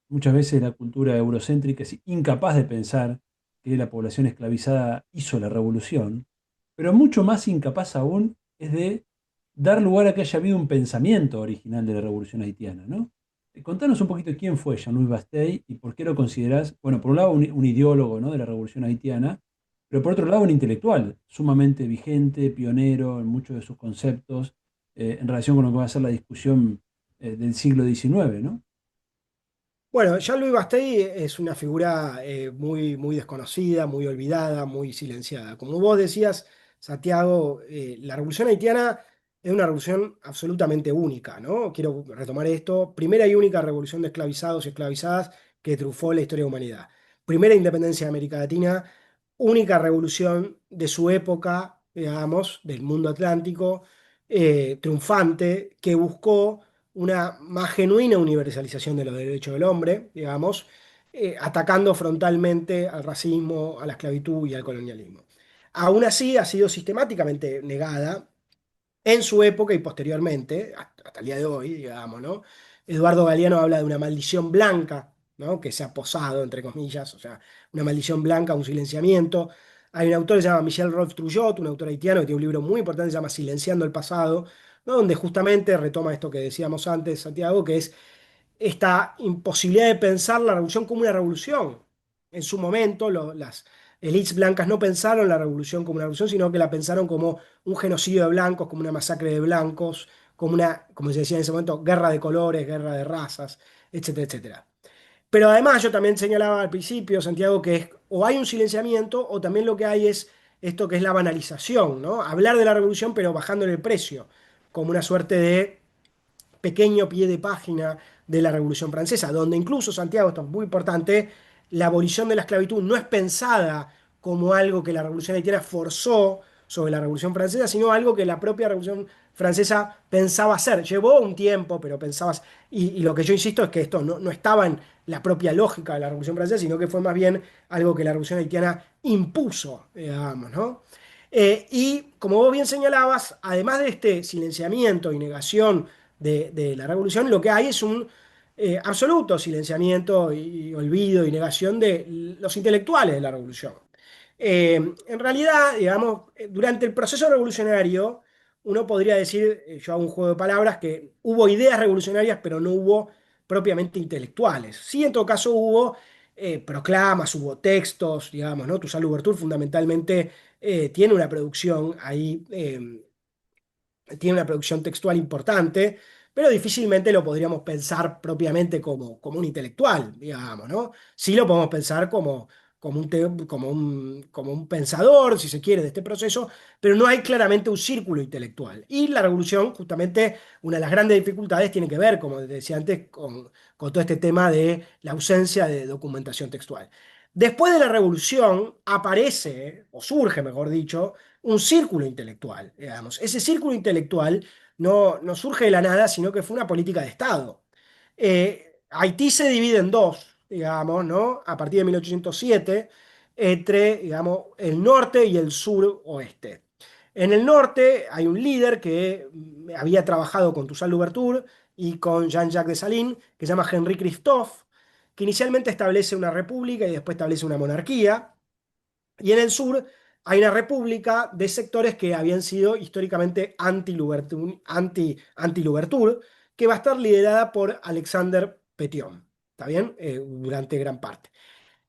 Speaker 1: muchas veces la cultura eurocéntrica es incapaz de pensar que la población esclavizada hizo la revolución, pero mucho más incapaz aún es de dar lugar a que haya habido un pensamiento original de la revolución haitiana, ¿no? Contanos un poquito quién fue Jean-Louis Bastet y por qué lo considerás, bueno, por un lado un ideólogo, ¿no?, de la revolución haitiana, pero por otro lado un intelectual sumamente vigente, pionero en muchos de sus conceptos en relación con lo que va a ser la discusión del siglo XIX, ¿no?
Speaker 2: Bueno, Jean-Louis Bastei es una figura muy desconocida, muy olvidada, muy silenciada. Como vos decías, Santiago, la revolución haitiana es una revolución absolutamente única, ¿no? Quiero retomar esto. Primera y única revolución de esclavizados y esclavizadas que triunfó en la historia de la humanidad. Primera independencia de América Latina, única revolución de su época, digamos, del mundo atlántico, triunfante, que buscó una más genuina universalización de los derechos del hombre, digamos, atacando frontalmente al racismo, a la esclavitud y al colonialismo. Aún así, ha sido sistemáticamente negada en su época y posteriormente, hasta el día de hoy, digamos, ¿no? Eduardo Galeano habla de una maldición blanca, ¿no? Que se ha posado, entre comillas, o sea, una maldición blanca, un silenciamiento. Hay un autor que se llama Michel Rolf-Trouillot, un autor haitiano que tiene un libro muy importante que se llama Silenciando el pasado, ¿no? Donde justamente retoma esto que decíamos antes, Santiago, que es esta imposibilidad de pensar la revolución como una revolución. En su momento, las élites blancas no pensaron la revolución como una revolución, sino que la pensaron como un genocidio de blancos, como una masacre de blancos, como una, como se decía en ese momento, guerra de colores, guerra de razas, etcétera, etcétera. Pero además yo también señalaba al principio, Santiago, que es, o hay un silenciamiento o también lo que hay es esto que es la banalización, ¿no? Hablar de la revolución pero bajándole el precio, como una suerte de pequeño pie de página de la Revolución Francesa, donde incluso, Santiago, esto es muy importante, la abolición de la esclavitud no es pensada como algo que la Revolución Haitiana forzó sobre la Revolución Francesa, sino algo que la propia Revolución Francesa pensaba hacer. Llevó un tiempo, pero pensabas, y lo que yo insisto es que esto no estaba en la propia lógica de la Revolución Francesa, sino que fue más bien algo que la Revolución Haitiana impuso, digamos, ¿no? Y como vos bien señalabas, además de este silenciamiento y negación de la revolución, lo que hay es un absoluto silenciamiento y olvido y negación de los intelectuales de la revolución. En realidad, digamos, durante el proceso revolucionario, uno podría decir, yo hago un juego de palabras, que hubo ideas revolucionarias, pero no hubo propiamente intelectuales. Sí, en todo caso hubo proclamas, hubo textos, digamos, ¿no? Toussaint Louverture fundamentalmente tiene una producción ahí tiene una producción textual importante, pero difícilmente lo podríamos pensar propiamente como un intelectual, digamos, ¿no? Sí lo podemos pensar como un pensador, si se quiere, de este proceso, pero no hay claramente un círculo intelectual. Y la revolución, justamente, una de las grandes dificultades tiene que ver, como decía antes, con todo este tema de la ausencia de documentación textual. Después de la revolución aparece, o surge, mejor dicho, un círculo intelectual, digamos. Ese círculo intelectual no surge de la nada, sino que fue una política de Estado. Haití se divide en dos, digamos, ¿no? A partir de 1807, entre, digamos, el norte y el sur oeste. En el norte hay un líder que había trabajado con Toussaint Louverture y con Jean-Jacques Dessalines, que se llama Henri Christophe, que inicialmente establece una república y después establece una monarquía. Y en el sur hay una república de sectores que habían sido históricamente anti-Louverture, que va a estar liderada por Alexander Petion, ¿está bien? Durante gran parte.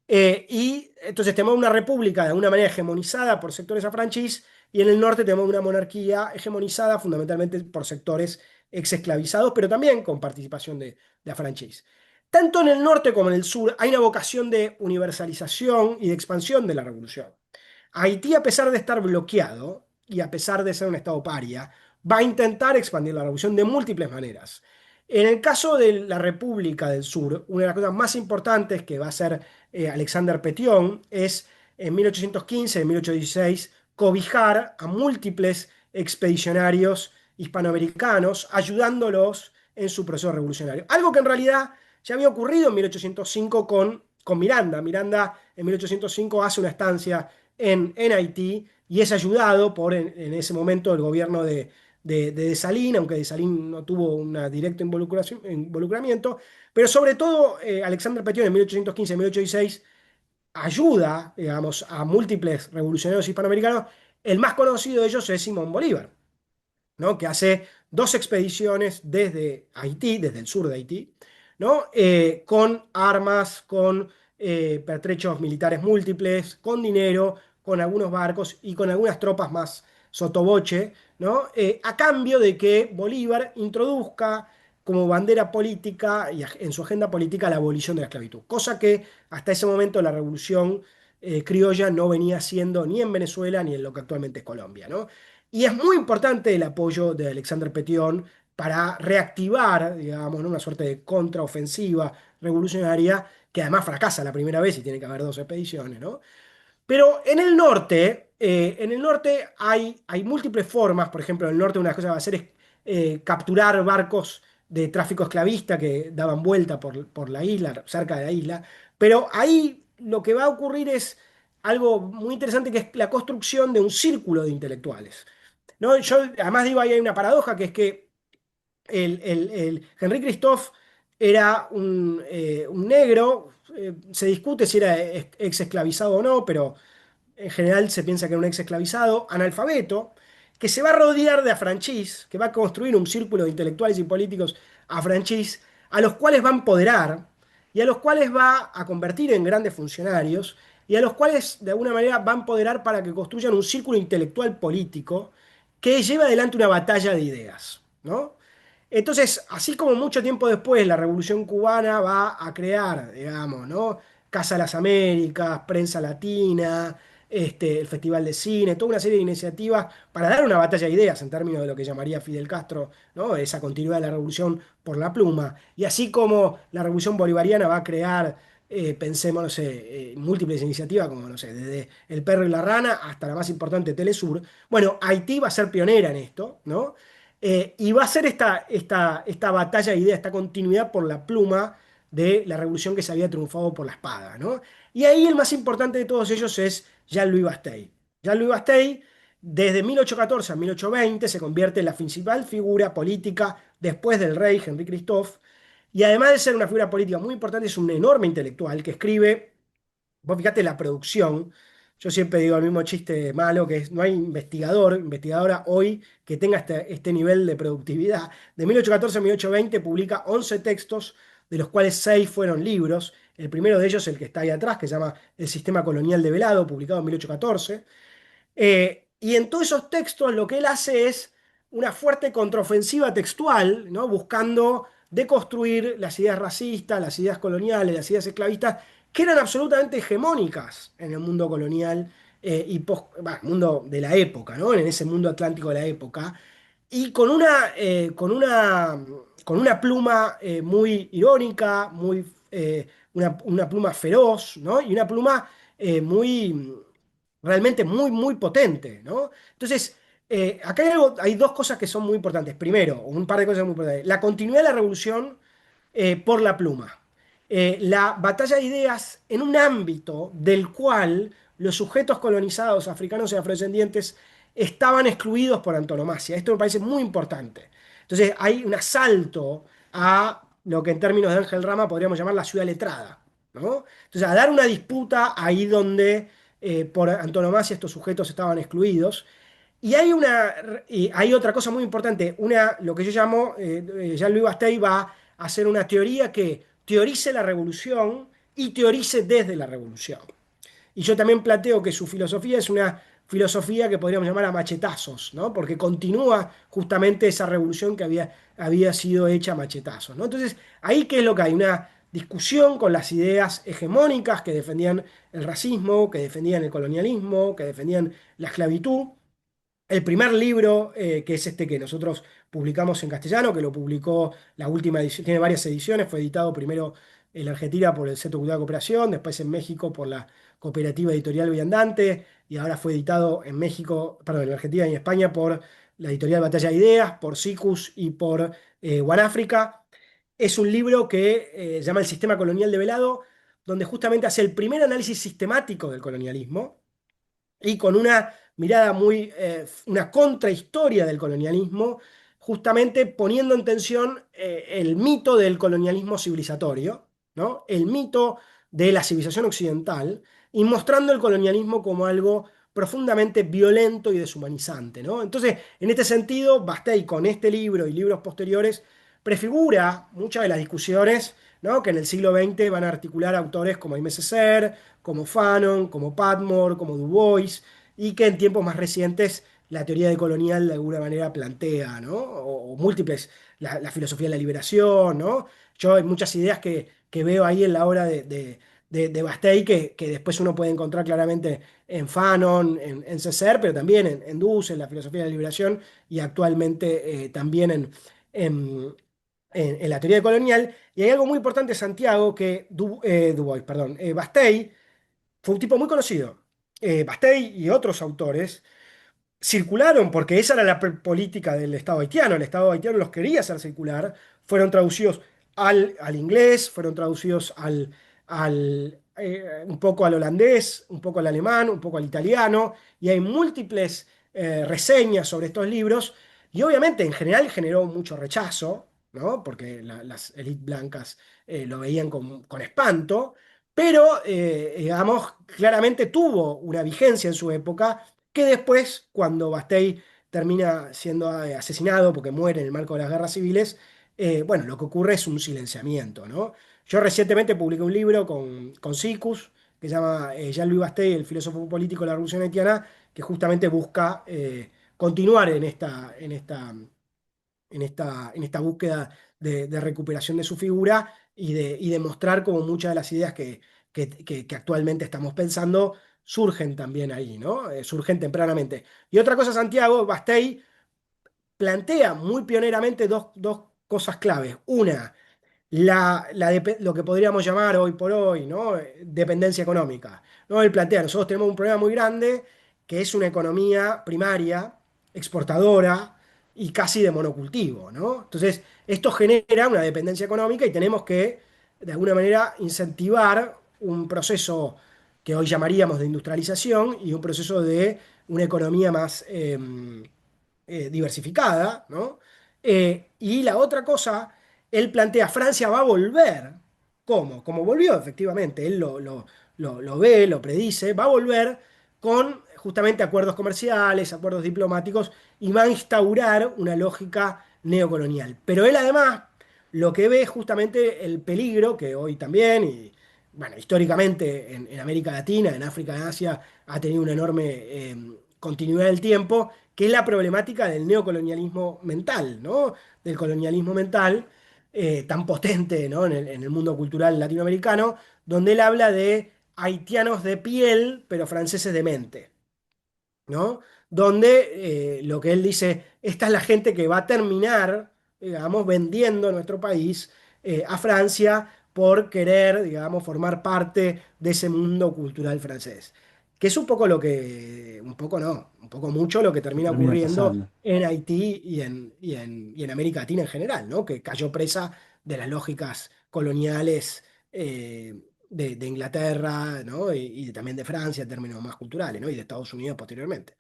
Speaker 2: Y entonces tenemos una república de alguna manera hegemonizada por sectores afranchis y en el norte tenemos una monarquía hegemonizada fundamentalmente por sectores exesclavizados, pero también con participación de afranchis. Tanto en el norte como en el sur hay una vocación de universalización y de expansión de la revolución. Haití, a pesar de estar bloqueado y a pesar de ser un estado paria, va a intentar expandir la revolución de múltiples maneras. En el caso de la República del Sur, una de las cosas más importantes que va a hacer Alexander Petion es en 1815, en 1816, cobijar a múltiples expedicionarios hispanoamericanos, ayudándolos en su proceso revolucionario. Algo que en realidad ya había ocurrido en 1805 con Miranda. Miranda en 1805 hace una estancia en Haití y es ayudado por en ese momento el gobierno de Dessalines, aunque Dessalines no tuvo un directo involucramiento, pero sobre todo Alexander Petion en 1815-1816 ayuda, digamos, a múltiples revolucionarios hispanoamericanos. El más conocido de ellos es Simón Bolívar, ¿no? Que hace dos expediciones desde Haití, desde el sur de Haití, ¿no? Con armas, con pertrechos militares múltiples, con dinero, con algunos barcos y con algunas tropas más sotoboche, ¿no? A cambio de que Bolívar introduzca como bandera política y en su agenda política la abolición de la esclavitud, cosa que hasta ese momento la revolución criolla no venía haciendo ni en Venezuela ni en lo que actualmente es Colombia, ¿no? Y es muy importante el apoyo de Alexandre Petion para reactivar, digamos, ¿no? Una suerte de contraofensiva revolucionaria que además fracasa la primera vez y tiene que haber dos expediciones, ¿no? Pero en el norte hay múltiples formas. Por ejemplo, en el norte una de las cosas que va a hacer es capturar barcos de tráfico esclavista que daban vuelta por la isla, cerca de la isla. Pero ahí lo que va a ocurrir es algo muy interesante, que es la construcción de un círculo de intelectuales. ¿No? Yo además digo, ahí hay una paradoja, que es que el Henri Christophe era un negro. Se discute si era ex esclavizado o no, pero en general se piensa que era un ex esclavizado, analfabeto, que se va a rodear de afranchís, que va a construir un círculo de intelectuales y políticos afranchís, a los cuales va a empoderar y a los cuales va a convertir en grandes funcionarios y a los cuales de alguna manera va a empoderar para que construyan un círculo intelectual político que lleve adelante una batalla de ideas, ¿no? Entonces, así como mucho tiempo después la Revolución Cubana va a crear, digamos, ¿no? Casa de las Américas, Prensa Latina, el Festival de Cine, toda una serie de iniciativas para dar una batalla de ideas en términos de lo que llamaría Fidel Castro, ¿no? Esa continuidad de la revolución por la pluma. Y así como la Revolución Bolivariana va a crear, pensemos, no sé, múltiples iniciativas, como, no sé, desde El Perro y la Rana hasta la más importante, Telesur. Bueno, Haití va a ser pionera en esto, ¿no? Y va a ser esta batalla de ideas, esta continuidad por la pluma de la revolución que se había triunfado por la espada, ¿no? Y ahí el más importante de todos ellos es Jean-Louis Bastei. Jean-Louis Bastei, desde 1814 a 1820, se convierte en la principal figura política después del rey Henri Christophe. Y además de ser una figura política muy importante, es un enorme intelectual que escribe. Vos fíjate la producción. Yo siempre digo el mismo chiste malo, que es, no hay investigadora hoy que tenga este nivel de productividad. De 1814 a 1820 publica 11 textos, de los cuales 6 fueron libros. El primero de ellos, el que está ahí atrás, que se llama El sistema colonial de Velado, publicado en 1814. Y en todos esos textos lo que él hace es una fuerte contraofensiva textual, ¿no? Buscando deconstruir las ideas racistas, las ideas coloniales, las ideas esclavistas, que eran absolutamente hegemónicas en el mundo colonial mundo de la época, ¿no? En ese mundo atlántico de la época. Y con una pluma muy irónica, una pluma feroz, ¿no? Y una pluma realmente muy potente, ¿no? Entonces, acá hay dos cosas que son muy importantes. Primero, un par de cosas muy importantes. La continuidad de la revolución por la pluma. La batalla de ideas en un ámbito del cual los sujetos colonizados, africanos y afrodescendientes, estaban excluidos por antonomasia. Esto me parece muy importante. Entonces, hay un asalto a lo que en términos de Ángel Rama podríamos llamar la ciudad letrada, ¿no? Entonces, a dar una disputa ahí donde por antonomasia estos sujetos estaban excluidos. Y hay otra cosa muy importante, lo que yo llamo, Jean-Louis Bastei va a hacer una teoría que teorice la revolución y teorice desde la revolución. Y yo también planteo que su filosofía es una filosofía que podríamos llamar a machetazos, ¿no? Porque continúa justamente esa revolución que había sido hecha a machetazos, ¿no? Entonces, ahí qué es lo que hay, una discusión con las ideas hegemónicas que defendían el racismo, que defendían el colonialismo, que defendían la esclavitud. El primer libro, que es este que nosotros publicamos en castellano, que lo publicó la última edición, tiene varias ediciones, fue editado primero en Argentina por el Centro Cultural de Cooperación, después en México por la Cooperativa Editorial Viandante, y ahora fue editado en México, perdón, en Argentina y en España por la editorial Batalla de Ideas, por SICUS y por One África. Es un libro que se llama El sistema colonial de Velado, donde justamente hace el primer análisis sistemático del colonialismo y con una mirada una contrahistoria del colonialismo, justamente poniendo en tensión el mito del colonialismo civilizatorio, ¿no? El mito de la civilización occidental, y mostrando el colonialismo como algo profundamente violento y deshumanizante, ¿no? Entonces, en este sentido, Bastei con este libro y libros posteriores prefigura muchas de las discusiones ¿no? Que en el siglo XX van a articular autores como Aimé Césaire, como Fanon, como Padmore, como Du Bois, y que en tiempos más recientes la teoría decolonial de alguna manera plantea, ¿no? O múltiples, la filosofía de la liberación, ¿no? Yo hay muchas ideas que veo ahí en la obra de Bastei que después uno puede encontrar claramente en Fanon, en Césaire, pero también en Duce, en la filosofía de la liberación y actualmente también en, en la teoría colonial. Y hay algo muy importante, Santiago, que Du Bois, perdón, Bastei fue un tipo muy conocido. Bastei y otros autores circularon, porque esa era la política del Estado haitiano. El Estado haitiano los quería hacer circular. Fueron traducidos al inglés, fueron traducidos un poco al holandés, un poco al alemán, un poco al italiano, y hay múltiples reseñas sobre estos libros. Y obviamente en general generó mucho rechazo, ¿no? Porque las élites blancas lo veían con espanto, pero digamos, claramente tuvo una vigencia en su época que después, cuando Bastei termina siendo asesinado porque muere en el marco de las guerras civiles, bueno, lo que ocurre es un silenciamiento, ¿no? Yo recientemente publiqué un libro con Sikus, que se llama Jean-Louis Bastei, el filósofo político de la Revolución Haitiana, que justamente busca continuar en esta búsqueda de recuperación de su figura y de mostrar cómo muchas de las ideas que actualmente estamos pensando surgen también ahí, ¿no? Surgen tempranamente. Y otra cosa, Santiago, Bastei plantea muy pioneramente dos cosas claves. Una, lo que podríamos llamar hoy por hoy, ¿no? Dependencia económica. ¿No? Él plantea, nosotros tenemos un problema muy grande que es una economía primaria, exportadora y casi de monocultivo, ¿no? Entonces, esto genera una dependencia económica y tenemos que, de alguna manera, incentivar un proceso que hoy llamaríamos de industrialización y un proceso de una economía más diversificada, ¿no? Y la otra cosa, él plantea, Francia va a volver. ¿Cómo? Como volvió, efectivamente, él lo ve, lo predice, va a volver con justamente acuerdos comerciales, acuerdos diplomáticos, y va a instaurar una lógica neocolonial. Pero él además lo que ve es justamente el peligro que hoy también, y bueno, históricamente en América Latina, en África, en Asia, ha tenido una enorme continuidad del tiempo, que es la problemática del neocolonialismo mental, ¿no? Del colonialismo mental tan potente, ¿no? En el mundo cultural latinoamericano, donde él habla de haitianos de piel, pero franceses de mente, ¿no? Donde lo que él dice, esta es la gente que va a terminar, digamos, vendiendo nuestro país a Francia por querer, digamos, formar parte de ese mundo cultural francés. Que es un poco lo que, un poco no, un poco mucho lo que
Speaker 1: que
Speaker 2: termina
Speaker 1: termina
Speaker 2: ocurriendo
Speaker 1: pasando.
Speaker 2: en Haití y en América Latina en general, ¿no? Que cayó presa de las lógicas coloniales de Inglaterra, ¿no? Y también de Francia en términos más culturales, ¿no? Y de Estados Unidos posteriormente.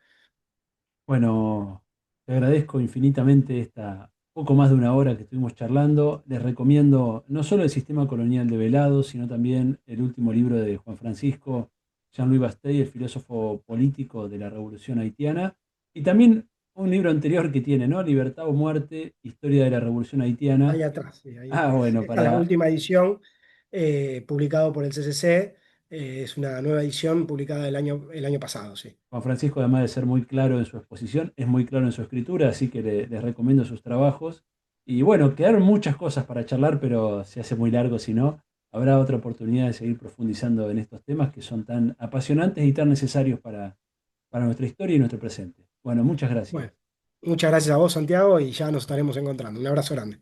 Speaker 1: Bueno, te agradezco infinitamente esta poco más de una hora que estuvimos charlando. Les recomiendo no solo el sistema colonial de Velado, sino también el último libro de Juan Francisco, Jean-Louis Bastei, el filósofo político de la Revolución Haitiana, y también un libro anterior que tiene, ¿no? Libertad o muerte, historia de la Revolución
Speaker 2: Ahí
Speaker 1: Haitiana.
Speaker 2: atrás, sí, ahí
Speaker 1: Ah,
Speaker 2: atrás.
Speaker 1: bueno,
Speaker 2: Esta es la
Speaker 1: para
Speaker 2: última edición publicado por el CCC. Es una nueva edición publicada el año pasado, sí.
Speaker 1: Juan Francisco, además de ser muy claro en su exposición, es muy claro en su escritura, así que les recomiendo sus trabajos. Y bueno, quedaron muchas cosas para charlar, pero se hace muy largo si no. Habrá otra oportunidad de seguir profundizando en estos temas que son tan apasionantes y tan necesarios para nuestra historia y nuestro presente. Bueno, muchas gracias.
Speaker 2: Bueno, muchas gracias a vos, Santiago, y ya nos estaremos encontrando. Un abrazo grande.